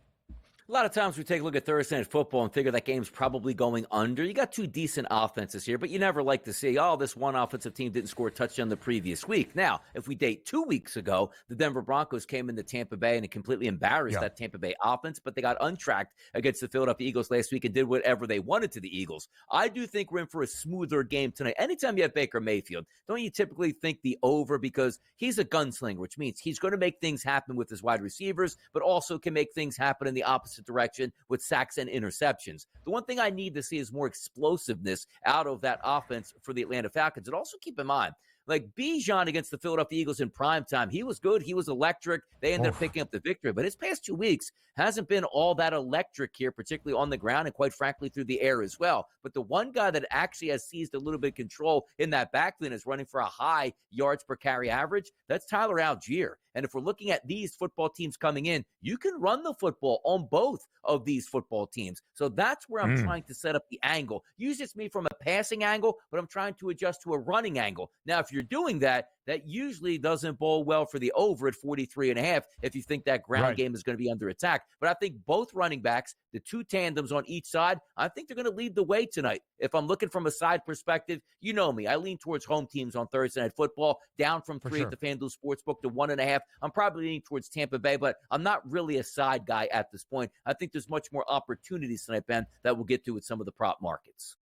Speaker 2: A lot of times we take a look at Thursday Night Football and figure that game's probably going under. You got 2 decent offenses here, but you never like to see, this one offensive team didn't score a touchdown the previous week. Now, if we date 2 weeks ago, the Denver Broncos came into Tampa Bay and completely embarrassed that Tampa Bay offense, but they got untracked against the Philadelphia Eagles last week and did whatever they wanted to the Eagles. I do think we're in for a smoother game tonight. Anytime you have Baker Mayfield, don't you typically think the over, because he's a gunslinger, which means he's going to make things happen with his wide receivers, but also can make things happen in the opposite direction with sacks and interceptions. The one thing I need to see is more explosiveness out of that offense for the Atlanta Falcons. And also keep in mind, Like Bijan against the Philadelphia Eagles in primetime, he was good. He was electric. They ended up picking up the victory. But his past 2 weeks hasn't been all that electric here, particularly on the ground and quite frankly through the air as well. But the one guy that actually has seized a little bit of control in that backfield is running for a high yards per carry average. That's Tyler Algier. And if we're looking at these football teams coming in, you can run the football on both of these football teams. So that's where I'm trying to set up the angle. Use this me from a passing angle, but I'm trying to adjust to a running angle. Now, if you're doing that, that usually doesn't bode well for the over at 43.5 if you think that ground game is going to be under attack. But I think both running backs, the 2 tandems on each side, I think they're going to lead the way tonight. If I'm looking from a side perspective, you know me. I lean towards home teams on Thursday Night Football, down from 3 at the FanDuel Sportsbook to 1.5. I'm probably leaning towards Tampa Bay, but I'm not really a side guy at this point. I think there's much more opportunities tonight, Ben, that we'll get to with some of the prop markets.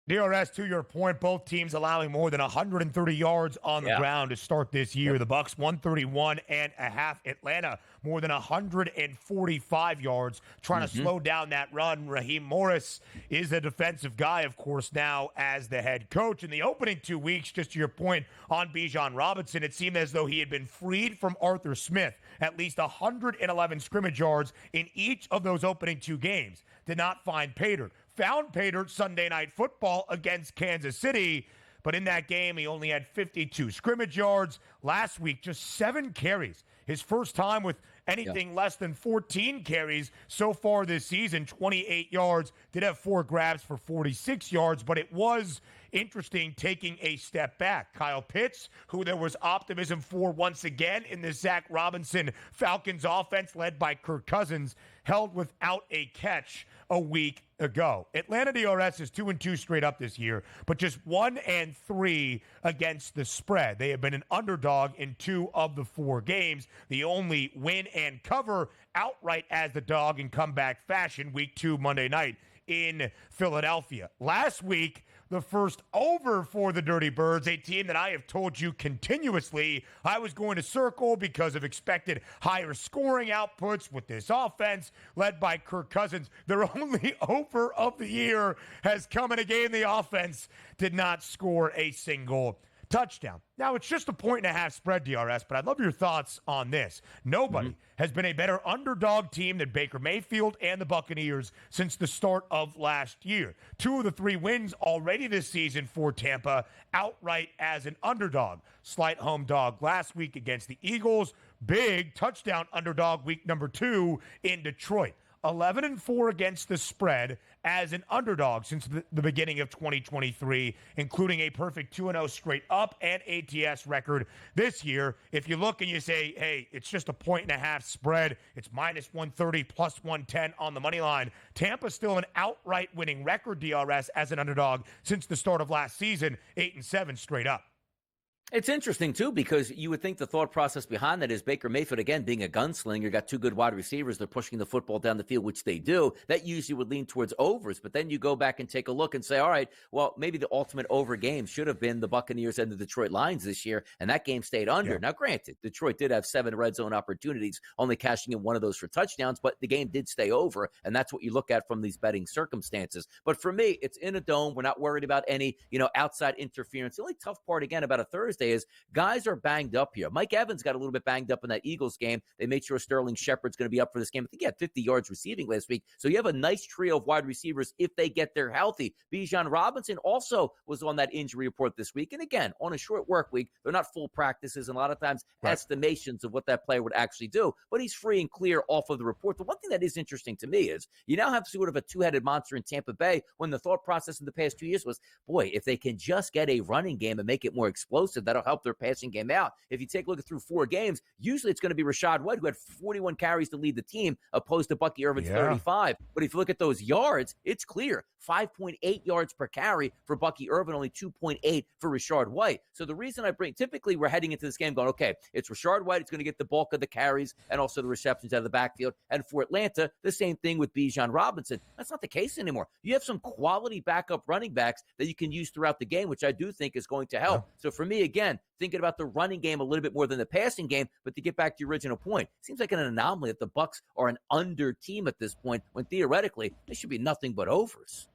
Speaker 10: DRS, to your point, both teams allowing more than 130 yards on the ground to start this year. The Bucs 131.5. Atlanta more than 145 yards, trying to slow down that run. Raheem Morris is a defensive guy, of course, now as the head coach. In the opening 2 weeks, just to your point on Bijan Robinson, it seemed as though he had been freed from Arthur Smith. At least 111 scrimmage yards in each of those opening 2 games. Did not find Pater. Found Pater Sunday Night Football against Kansas City, but in that game, he only had 52 scrimmage yards. Last week, just 7 carries. His first time with anything less than 14 carries so far this season, 28 yards. Did have 4 grabs for 46 yards, but it was interesting taking a step back. Kyle Pitts, who there was optimism for once again in the Zach Robinson Falcons offense led by Kirk Cousins, held without a catch a week ago. Atlanta DRS is 2-2 straight up this year, but just 1-3 against the spread. They have been an underdog in 2 of the 4 games. The only win and cover outright as the dog in comeback fashion, week 2 Monday night in Philadelphia. Last week, the first over for the Dirty Birds, a team that I have told you continuously I was going to circle because of expected higher scoring outputs with this offense led by Kirk Cousins. Their only over of the year has come in a game the offense did not score a single touchdown. Now, it's just a 1.5 spread, DRS, but I'd love your thoughts on this. Nobody has been a better underdog team than Baker Mayfield and the Buccaneers since the start of last year. 2 of the 3 wins already this season for Tampa, outright as an underdog. Slight home dog last week against the Eagles. Big touchdown underdog week number 2 in Detroit. 11-4 against the spread as an underdog since the beginning of 2023, including a perfect 2-0 straight up and ATS record this year. If you look and you say, hey, it's just a 1.5 spread, it's minus 130, plus 110 on the money line. Tampa's still an outright winning record, DRS, as an underdog since the start of last season, 8-7 straight up.
Speaker 2: It's interesting, too, because you would think the thought process behind that is Baker Mayfield, again, being a gunslinger, got 2 good wide receivers, they're pushing the football down the field, which they do. That usually would lean towards overs. But then you go back and take a look and say, all right, well, maybe the ultimate over game should have been the Buccaneers and the Detroit Lions this year, and that game stayed under. Yeah. Now, granted, Detroit did have 7 red zone opportunities, only cashing in 1 of those for touchdowns, but the game did stay over, and that's what you look at from these betting circumstances. But for me, it's in a dome. We're not worried about any, outside interference. The only tough part, again, about a Thursday is guys are banged up here. Mike Evans got a little bit banged up in that Eagles game. They made sure Sterling Shepard's going to be up for this game. I think he had 50 yards receiving last week. So you have a nice trio of wide receivers if they get there healthy. Bijan Robinson also was on that injury report this week. And again, on a short work week, they're not full practices and a lot of times estimations of what that player would actually do. But he's free and clear off of the report. The one thing that is interesting to me is you now have sort of a 2-headed monster in Tampa Bay when the thought process in the past 2 years was, boy, if they can just get a running game and make it more explosive, that'll help their passing game out. If you take a look at through 4 games, usually it's going to be Rachaad White, who had 41 carries to lead the team, opposed to Bucky Irvin's 35. But if you look at those yards, it's clear. 5.8 yards per carry for Bucky Irvin, only 2.8 for Rachaad White. So the reason typically we're heading into this game going, okay, it's Rachaad White, it's going to get the bulk of the carries and also the receptions out of the backfield. And for Atlanta, the same thing with Bijan Robinson. That's not the case anymore. You have some quality backup running backs that you can use throughout the game, which I do think is going to help. So for me, again, thinking about the running game a little bit more than the passing game, but to get back to your original point, it seems like an anomaly that the Bucs are an under team at this point when theoretically they should be nothing but overs.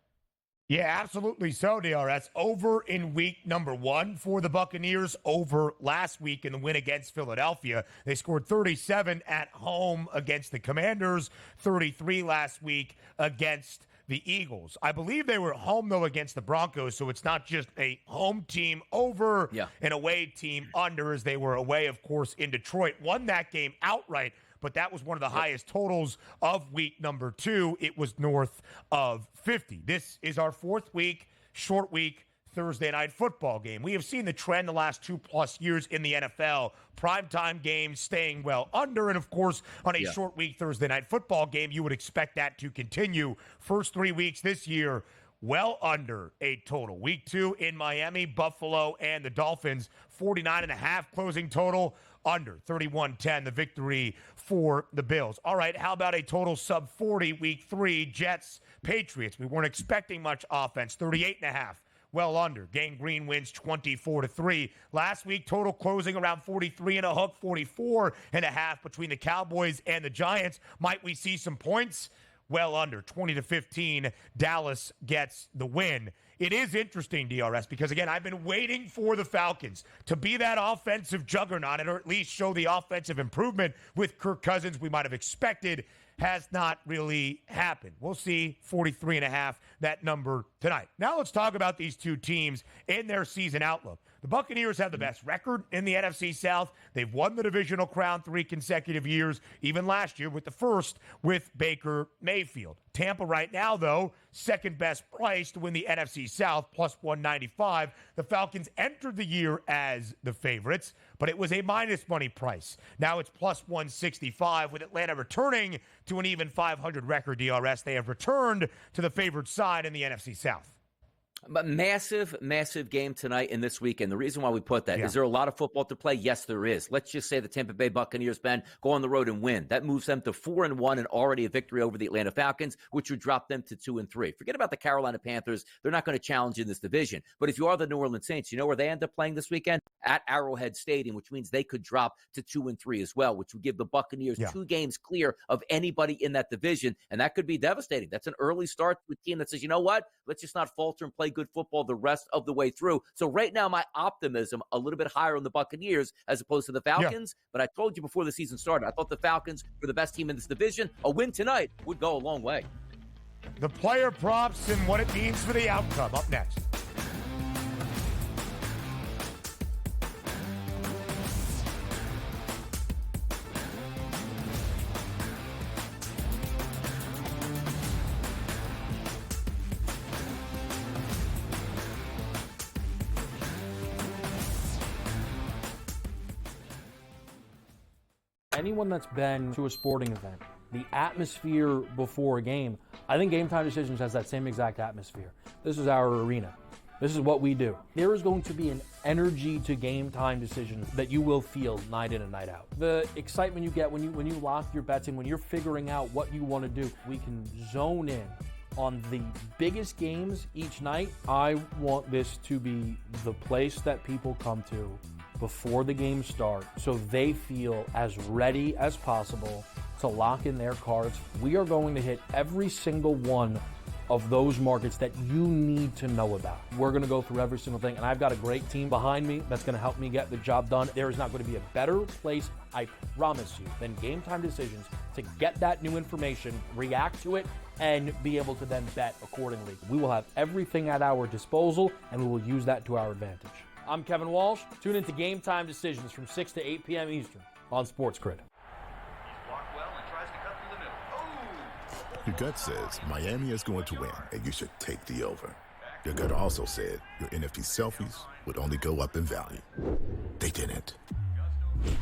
Speaker 10: Yeah, absolutely so, DRS. Over in week number 1 for the Buccaneers, over last week in the win against Philadelphia. They scored 37 at home against the Commanders, 33 last week against the Eagles. I believe they were home, though, against the Broncos, so it's not just a home team over, an away team under, as they were away, of course, in Detroit. Won that game outright, but that was one of the highest totals of week number 2. It was north of 50. This is our 4th week, short week, Thursday night football game. We have seen the trend the last 2+ years in the NFL. Primetime games staying well under, and of course, on a short week Thursday night football game, you would expect that to continue. First 3 weeks this year, well under a total. Week 2 in Miami, Buffalo, and the Dolphins, 49.5 closing total. Under 31-10, the victory for the Bills. All right, how about a total sub 40, week 3, Jets, Patriots? We weren't expecting much offense, 38.5. Well under. Gang Green wins 24-3. Last week, total closing around 43 and a hook, 44.5 between the Cowboys and the Giants. Might we see some points? Well under. 20-15. Dallas gets the win. It is interesting, DRS, because, again, I've been waiting for the Falcons to be that offensive juggernaut, or at least show the offensive improvement with Kirk Cousins we might have expected. Has not really happened. We'll see 43.5, that number tonight. Now let's talk about these two teams in their season outlook. The Buccaneers have the best record in the NFC South. They've won the divisional crown 3 consecutive years, even last year with the first with Baker Mayfield. Tampa right now, though, second best price to win the NFC South, plus 195. The Falcons entered the year as the favorites, but it was a minus money price. Now it's plus 165, with Atlanta returning to an even 500 record, DRS. They have returned to the favored side in the NFC South.
Speaker 2: But massive game tonight and this weekend. The reason why we put that, is there a lot of football to play? Yes, there is. Let's just say the Tampa Bay Buccaneers, Ben, go on the road and win. That moves them to 4-1 and already a victory over the Atlanta Falcons, which would drop them to 2-3. Forget about the Carolina Panthers. They're not going to challenge in this division. But if you are the New Orleans Saints, you know where they end up playing this weekend? At Arrowhead Stadium, which means they could drop to 2-3 as well, which would give the Buccaneers 2 games clear of anybody in that division. And that could be devastating. That's an early start to a team that says, you know what? Let's just not falter and play good football the rest of the way through. So right now, my optimism a little bit higher on the Buccaneers as opposed to the Falcons. But I told you before the season started, I thought the Falcons were the best team in this division. A win tonight would go a long way.
Speaker 10: The player props and what it means for the outcome up next.
Speaker 1: Anyone that's been to a sporting event, the atmosphere before a game, I think Game Time Decisions has that same exact atmosphere. This is our arena. This is what we do. There is going to be an energy to Game Time Decisions that you will feel night in and night out. The excitement you get when you lock your bets in, when you're figuring out what you want to do, we can zone in on the biggest games each night. I want this to be the place that people come to before the games start, so they feel as ready as possible to lock in their cards. We are going to hit every single one of those markets that you need to know about. We're going to go through every single thing, and I've got a great team behind me that's going to help me get the job done. There is not going to be a better place, I promise you, than Game Time Decisions to get that new information, react to it, and be able to then bet accordingly. We will have everything at our disposal, and we will use that to our advantage. I'm Kevin Walsh. Tune into Game Time Decisions from 6 to 8 p.m. Eastern on SportsGrid.
Speaker 11: Your gut says Miami is going to win, and you should take the over. Your gut also said your NFT selfies would only go up in value. They didn't.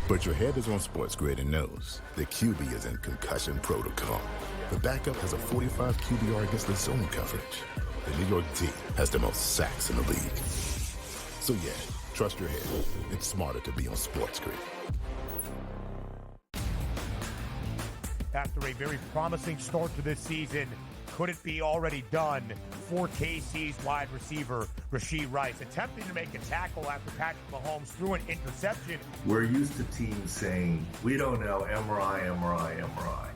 Speaker 11: But your head is on SportsGrid and knows the QB is in concussion protocol. The backup has a 45 QBR against the zone coverage. The New York D has the most sacks in the league. So yeah, trust your head. It's smarter to be on SportsGrid.
Speaker 10: After a very promising start to this season, could it be already done for KC's wide receiver, Rashee Rice, attempting to make a tackle after Patrick Mahomes threw an interception?
Speaker 12: We're used to teams saying, we don't know, MRI.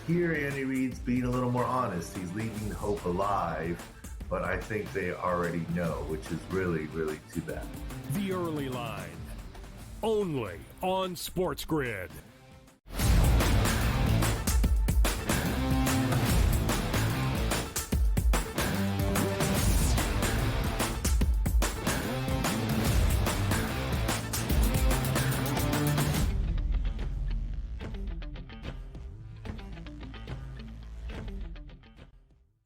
Speaker 12: Here, Andy Reid's being a little more honest. He's leaving hope alive, but I think they already know, which is really, really too bad.
Speaker 4: The Early Line, only on SportsGrid.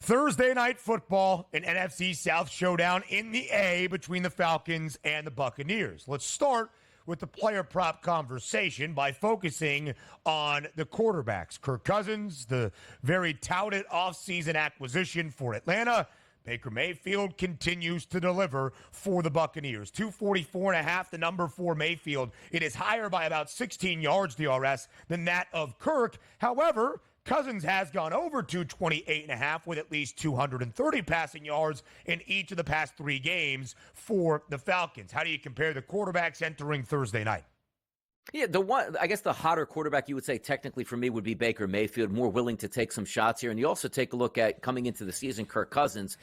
Speaker 10: Thursday night football, an NFC South showdown in the A between the Falcons and the Buccaneers. Let's start with the player prop conversation by focusing on the quarterbacks. Kirk Cousins, the very touted offseason acquisition for Atlanta. Baker Mayfield continues to deliver for the Buccaneers. 244.5, the number for Mayfield. It is higher by about 16 yards, DRS, than that of Kirk. However, Cousins has gone over 228.5 with at least 230 passing yards in each of the past 3 games for the Falcons. How do you compare the quarterbacks entering Thursday night?
Speaker 2: Yeah, I guess the hotter quarterback you would say technically for me would be Baker Mayfield, more willing to take some shots here. And you also take a look at coming into the season, Kirk Cousins.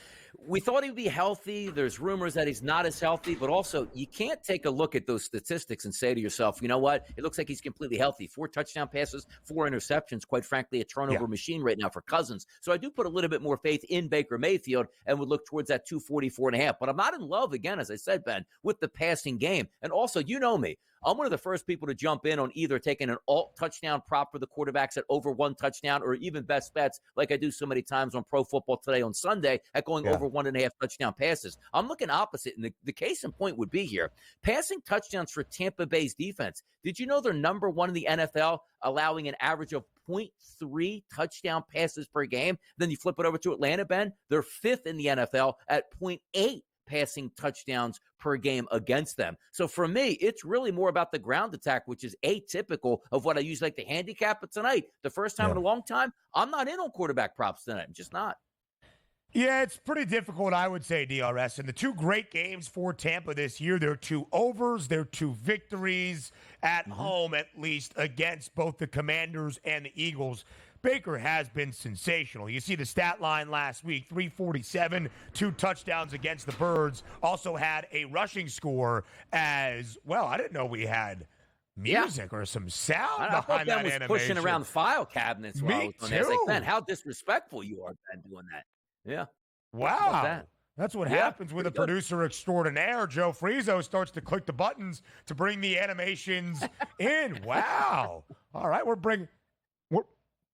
Speaker 2: We thought he would be healthy. There's rumors that he's not as healthy, but also you can't take a look at those statistics and say to yourself, you know what? It looks like he's completely healthy. 4 touchdown passes, 4 interceptions, quite frankly, a turnover machine right now for Cousins. So I do put a little bit more faith in Baker Mayfield and would look towards that 244.5. But I'm not in love, again, as I said, Ben, with the passing game. And also, you know me. I'm one of the first people to jump in on either taking an alt touchdown prop for the quarterbacks at over 1 touchdown or even best bets like I do so many times on Pro Football Today on Sunday at going over 1.5 touchdown passes. I'm looking opposite, and the case in point would be here. Passing touchdowns for Tampa Bay's defense. Did you know they're number 1 in the NFL, allowing an average of 0.3 touchdown passes per game? Then you flip it over to Atlanta, Ben. They're 5th in the NFL at 0.8 passing touchdowns per game against them. So for me, it's really more about the ground attack, which is atypical of what I usually like to handicap. But tonight, the first time in a long time, I'm not in on quarterback props tonight. I'm just not.
Speaker 10: Yeah, it's pretty difficult, I would say, DRS. And the 2 great games for Tampa this year, they're 2 overs, they're 2 victories at home, at least, against both the Commanders and the Eagles. Baker has been sensational. You see the stat line last week, 347, 2 touchdowns against the Birds. Also had a rushing score as well. I didn't know we had music or some sound behind that animation.
Speaker 2: I was pushing around file cabinets while I was on there. I was like, Ben, how disrespectful you are, Ben, doing that. Yeah.
Speaker 10: Wow. That's what happens with a producer extraordinaire. Joe Frizo starts to click the buttons to bring the animations in. Wow. All right, we're bringing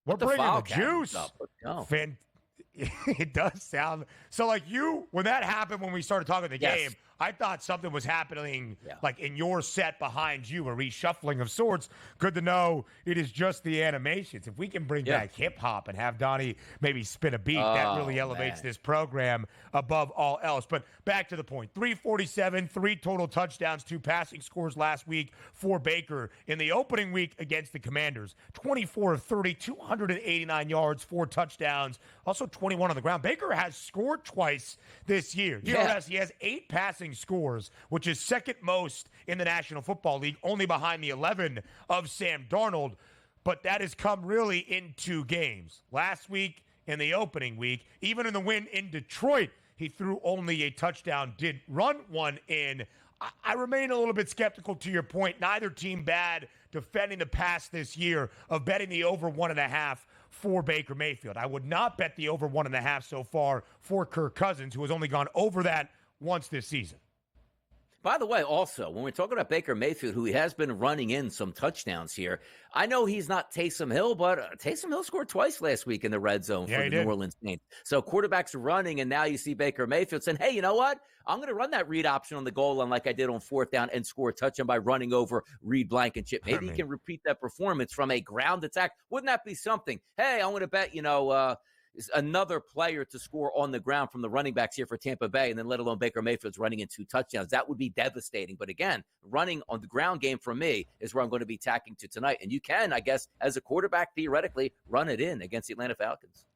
Speaker 10: the juice. It does sound so like when that happened when we started talking the game, I thought something was happening like in your set behind you, a reshuffling of sorts. Good to know it is just the animations. If we can bring back hip hop and have Donnie maybe spin a beat, that really elevates this program above all else. But back to the point, 347, 3 total touchdowns, 2 passing scores last week for Baker in the opening week against the Commanders. 24 of 30, 289 yards, 4 touchdowns, also 21 on the ground. Baker has scored twice this year. He has 8 passing scores, which is second most in the National Football League, only behind the 11 of Sam Darnold. But that has come really in 2 games. Last week, in the opening week, even in the win in Detroit, he threw only a touchdown, did run one in. I remain a little bit skeptical to your point. Neither team bad defending the pass this year of betting the over 1.5 for Baker Mayfield. I would not bet the over 1.5 so far for Kirk Cousins, who has only gone over that once this season.
Speaker 2: By the way, also, when we're talking about Baker Mayfield, who he has been running in some touchdowns here, I know he's not Taysom Hill, but Taysom Hill scored twice last week in the red zone for the New Orleans Saints. So quarterbacks are running, and now you see Baker Mayfield saying, hey, you know what? I'm going to run that read option on the goal line like I did on 4th down and score a touchdown by running over Reed Blankenship. Maybe he can repeat that performance from a ground attack. Wouldn't that be something? Hey, I'm going to bet, another player to score on the ground from the running backs here for Tampa Bay, and then let alone Baker Mayfield's running in 2 touchdowns. That would be devastating. But again, running on the ground game for me is where I'm going to be tacking to tonight. And you can, I guess, as a quarterback, theoretically, run it in against the Atlanta Falcons.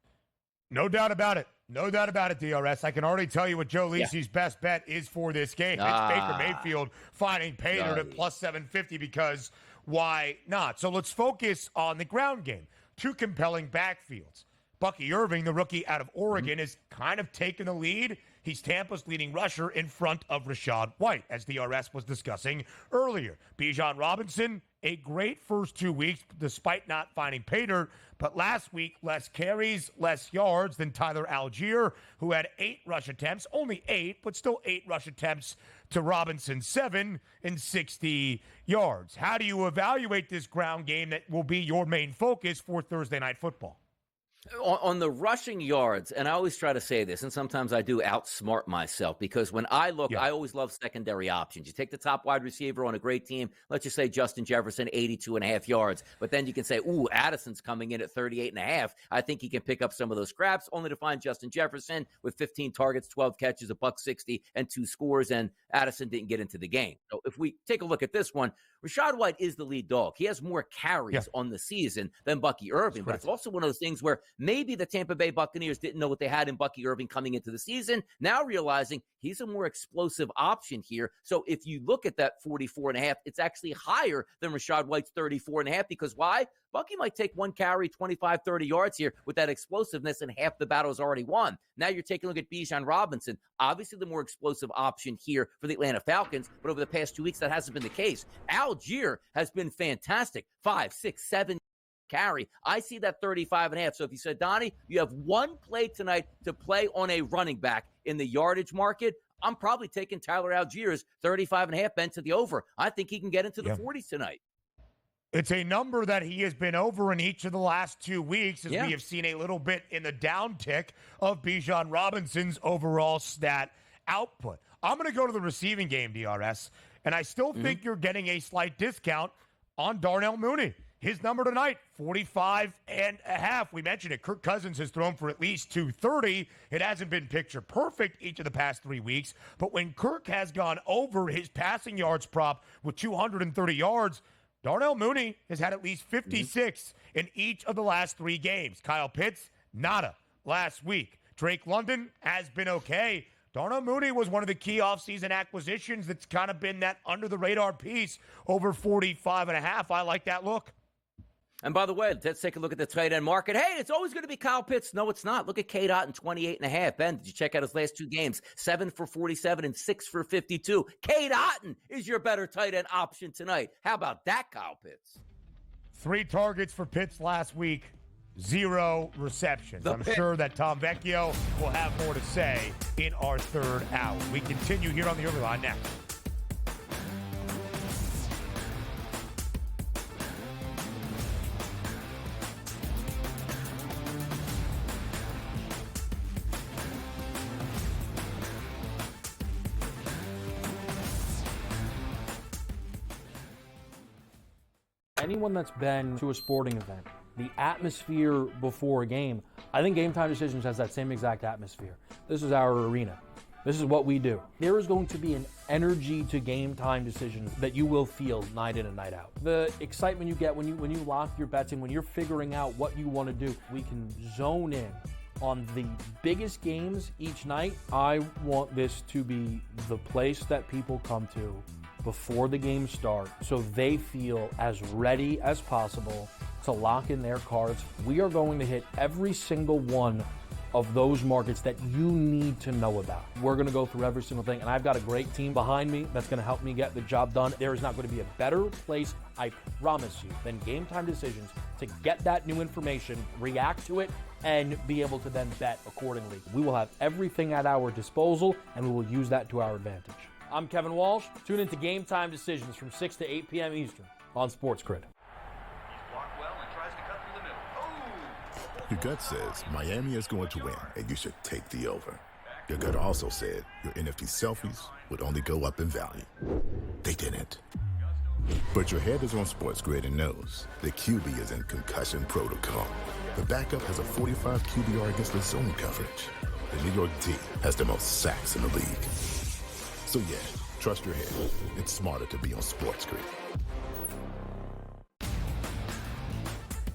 Speaker 10: No doubt about it. No doubt about it, DRS. I can already tell you what Joe Lisi's best bet is for this game. It's Baker Mayfield finding Paynter at plus 750 because why not? So let's focus on the ground game. 2 compelling backfields. Bucky Irving, the rookie out of Oregon, has kind of taken the lead. He's Tampa's leading rusher in front of Rachaad White, as DRS was discussing earlier. Bijan Robinson, a great first 2 weeks, despite not finding pay dirt. But last week, less carries, less yards than Tyler Algier, who had 8 rush attempts. Only 8, but still 8 rush attempts to Robinson's 7 and 60 yards. How do you evaluate this ground game that will be your main focus for Thursday Night Football?
Speaker 2: On the rushing yards, and I always try to say this, and sometimes I do outsmart myself, because when I look, I always love secondary options. You take the top wide receiver on a great team, let's just say Justin Jefferson, 82.5 yards, but then you can say, ooh, Addison's coming in at 38.5. I think he can pick up some of those scraps, only to find Justin Jefferson with 15 targets, 12 catches, $160, and 2 scores, and Addison didn't get into the game. So if we take a look at this one, Rachaad White is the lead dog. He has more carries on the season than Bucky Irving, but it's also one of those things where maybe the Tampa Bay Buccaneers didn't know what they had in Bucky Irving coming into the season, now realizing he's a more explosive option here. So if you look at that 44.5, it's actually higher than Rachaad White's 34.5, because why? Bucky might take 1 carry, 25, 30 yards here with that explosiveness, and half the battle is already won. Now you're taking a look at Bijan Robinson, obviously the more explosive option here for the Atlanta Falcons, but over the past 2 weeks, that hasn't been the case. Algier has been fantastic, 5, 6, 7 carry. I see that 35.5. So if you said, Donnie, you have 1 play tonight to play on a running back in the yardage market, I'm probably taking Tyler Algier's 35.5 bent to the over. I think he can get into the 40s tonight.
Speaker 10: It's a number that he has been over in each of the last 2 weeks, as we have seen a little bit in the downtick of Bijan Robinson's overall stat output. I'm going to go to the receiving game, DRS, and I still think you're getting a slight discount on Darnell Mooney. His number tonight, 45.5. We mentioned it. Kirk Cousins has thrown for at least 230. It hasn't been picture perfect each of the past 3 weeks, but when Kirk has gone over his passing yards prop with 230 yards, Darnell Mooney has had at least 56 in each of the last 3 games. Kyle Pitts, nada last week. Drake London has been okay. Darnell Mooney was one of the key offseason acquisitions that's kind of been that under-the-radar piece, over 45.5. I like that look.
Speaker 2: And by the way, let's take a look at the tight end market. Hey, it's always going to be Kyle Pitts. No, it's not. Look at K-Dot in 28.5. Ben, did you check out his last 2 games? 7 for 47 and 6 for 52. K-Dot is your better tight end option tonight. How about that, Kyle Pitts?
Speaker 10: 3 targets for Pitts last week, 0 receptions. I'm sure that Tom Vecchio will have more to say in our 3rd hour. We continue here on the Early Line next.
Speaker 1: Anyone that's been to a sporting event, the atmosphere before a game, I think Game Time Decisions has that same exact atmosphere. This is our arena. This is what we do. There is going to be an energy to Game Time Decisions that you will feel night in and night out. The excitement you get when you lock your bets in, when you're figuring out what you want to do, we can zone in on the biggest games each night. I want this to be the place that people come to before the games start, so they feel as ready as possible to lock in their cards. We are going to hit every single one of those markets that you need to know about. We're going to go through every single thing, and I've got a great team behind me that's going to help me get the job done. There is not going to be a better place, I promise you, than Game Time Decisions to get that new information, react to it, and be able to then bet accordingly. We will have everything at our disposal, and we will use that to our advantage. I'm Kevin Walsh. Tune into Game Time Decisions from 6 to 8 p.m. Eastern on SportsGrid.
Speaker 11: Your gut says Miami is going to win, and you should take the over. Your gut also said your NFT selfies would only go up in value. They didn't. But your head is on SportsGrid and knows the QB is in concussion protocol. The backup has a 45 QBR against the zone coverage. The New York D has the most sacks in the league. So yeah, trust your head. It's smarter to be on SportsGrid.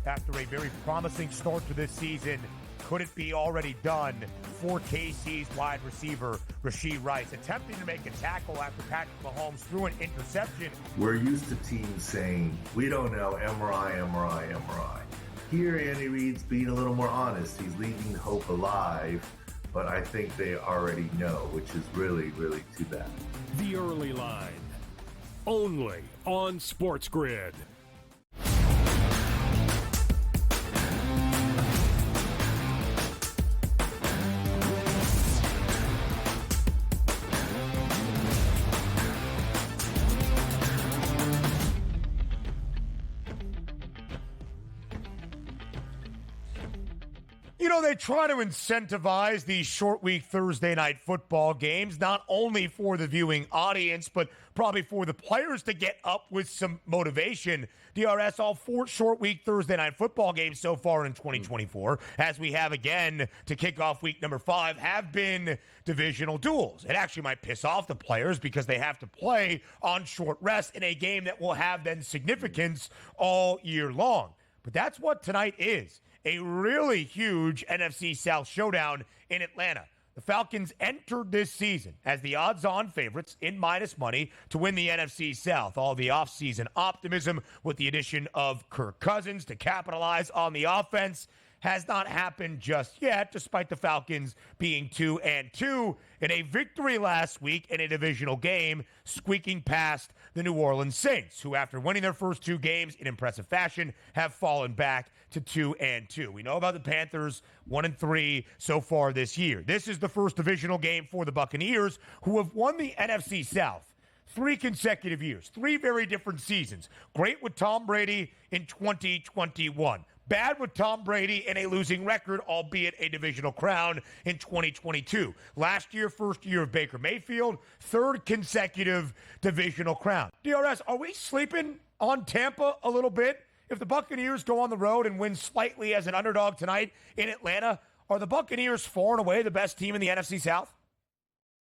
Speaker 10: After a very promising start to this season, could it be already done for KC's wide receiver, Rashee Rice, attempting to make a tackle after Patrick Mahomes threw an interception?
Speaker 12: We're used to teams saying, we don't know, MRI, MRI, MRI. Here, Andy Reid's being a little more honest. He's leaving hope alive, but I think they already know, which is really, really too bad.
Speaker 4: The Early Line, only on SportsGrid.
Speaker 10: You know, they try to incentivize these short week Thursday night football games, not only for the viewing audience, but probably for the players to get up with some motivation. DRS, all 4 short week Thursday night football games so far in 2024, as we have again to kick off week number 5, have been divisional duels. It actually might piss off the players because they have to play on short rest in a game that will have then significance all year long. But that's what tonight is. A really huge NFC South showdown in Atlanta. The Falcons entered this season as the odds-on favorites in minus money to win the NFC South. All the offseason optimism with the addition of Kirk Cousins to capitalize on the offense has not happened just yet, despite the Falcons being 2-2 in a victory last week in a divisional game, squeaking past the New Orleans Saints, who after winning their first 2 games in impressive fashion have fallen back to 2-2. We know about the Panthers, 1-3 so far this year. This is the first divisional game for the Buccaneers, who have won the NFC South 3 consecutive years, 3 very different seasons. Great with Tom Brady in 2021. Bad with Tom Brady and a losing record, albeit a divisional crown in 2022. Last year, first year of Baker Mayfield, 3rd consecutive divisional crown. DRS, are we sleeping on Tampa a little bit? If the Buccaneers go on the road and win slightly as an underdog tonight in Atlanta, are the Buccaneers far and away the best team in the NFC South?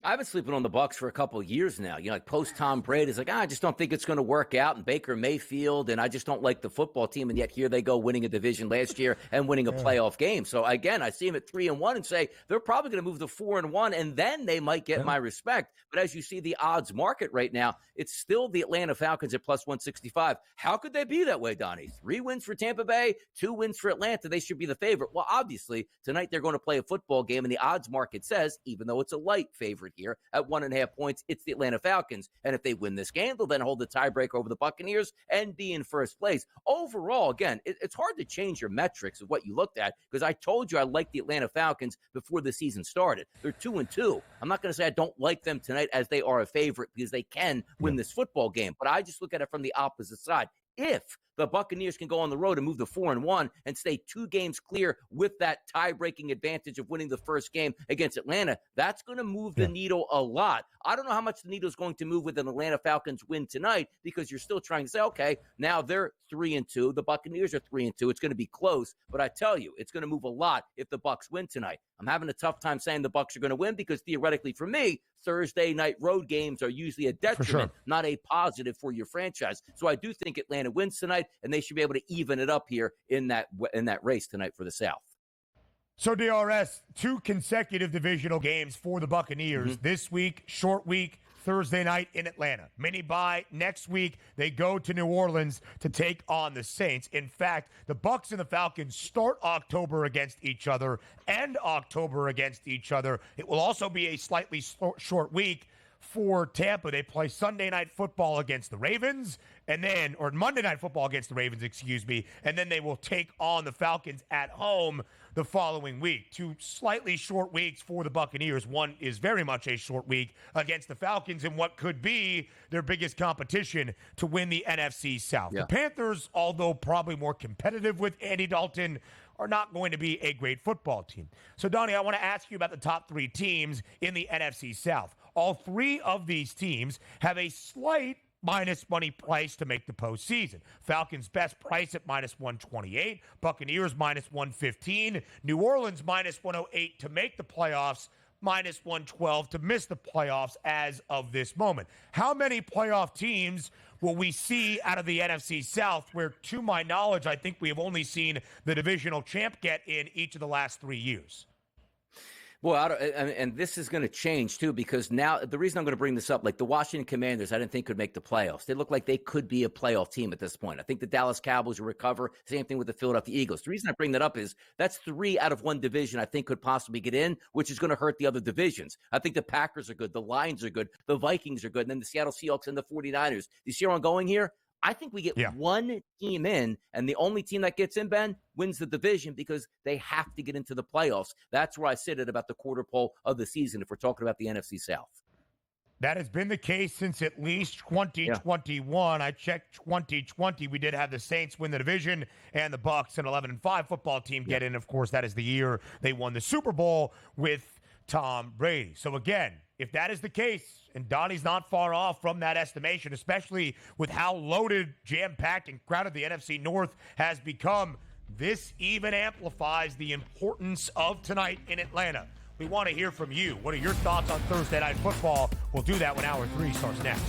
Speaker 2: I've been sleeping on the Bucs for a couple of years now. You know, like post Tom Brady, it's like, I just don't think it's going to work out. And Baker Mayfield, and I just don't like the football team. And yet here they go winning a division last year and winning a playoff game. So again, I see them at 3-1 and say they're probably going to move to 4-1, and then they might get my respect. But as you see the odds market right now, it's still the Atlanta Falcons at plus 165. How could they be that way, Donnie? 3 wins for Tampa Bay, 2 wins for Atlanta. They should be the favorite. Well, obviously tonight they're going to play a football game, and the odds market says, even though it's a light favorite here at 1.5 points, it's the Atlanta Falcons. And if they win this game, they'll then hold the tiebreaker over the Buccaneers and be in first place. Overall, again, it's hard to change your metrics of what you looked at, because I told you I liked the Atlanta Falcons before the season started. They're 2-2. I'm not going to say I don't like them tonight as they are a favorite, because they can win this football game. But I just look at it from the opposite side. If the Buccaneers can go on the road and move to 4-1 and stay 2 games clear with that tie-breaking advantage of winning the first game against Atlanta, that's going to move the needle a lot. I don't know how much the needle is going to move with an Atlanta Falcons win tonight, because you're still trying to say, okay, now they're 3-2. The Buccaneers are 3-2. It's going to be close, but I tell you, it's going to move a lot if the Bucs win tonight. I'm having a tough time saying the Bucs are going to win, because theoretically for me, Thursday night road games are usually a detriment, not a positive for your franchise. So I do think Atlanta wins tonight, and they should be able to even it up here in that race tonight for the South.
Speaker 10: So DRS, 2 consecutive divisional games for the Buccaneers this week, short week, Thursday night in Atlanta. Mini bye next week. They go to New Orleans to take on the Saints. In fact, the Bucs and the Falcons start October against each other, end October against each other. It will also be a slightly short week for Tampa. They play Sunday night football against the Ravens, or Monday night football against the Ravens, and then they will take on the Falcons at home the following week. 2 slightly short weeks for the Buccaneers. One is very much a short week against the Falcons in what could be their biggest competition to win the NFC South. The Panthers, although probably more competitive with Andy Dalton, are not going to be a great football team. So, Donnie, I want to ask you about the top 3 teams in the NFC South. All 3 of these teams have a slight minus money price to make the postseason. Falcons best price at minus 128, Buccaneers minus 115, New Orleans minus 108 to make the playoffs, minus 112 to miss the playoffs as of this moment. How many playoff teams will we see out of the NFC South, where, to my knowledge, I think we have only seen the divisional champ get in each of the last 3 years?
Speaker 2: Well, and this is going to change, too, because now the reason I'm going to bring this up, like the Washington Commanders, I didn't think could make the playoffs. They look like they could be a playoff team at this point. I think the Dallas Cowboys will recover. Same thing with the Philadelphia Eagles. The reason I bring that up is that's 3 out of 1 division I think could possibly get in, which is going to hurt the other divisions. I think the Packers are good. The Lions are good. The Vikings are good. And then the Seattle Seahawks and the 49ers. Do you see where I'm going here? I think we get one team in, and the only team that gets in, Ben, wins the division because they have to get into the playoffs. That's where I sit at about the quarter pole of the season if we're talking about the NFC South.
Speaker 10: That has been the case since at least 2021. Yeah. I checked 2020. We did have the Saints win the division and the Bucs, an 11-5 football team, get in. Of course, that is the year they won the Super Bowl with Tom Brady. So again, if that is the case, and Donnie's not far off from that estimation, especially with how loaded, jam-packed, and crowded the NFC North has become, this even amplifies the importance of tonight in Atlanta. We want to hear from you. What are your thoughts on Thursday Night Football? We'll do that when Hour 3 starts next.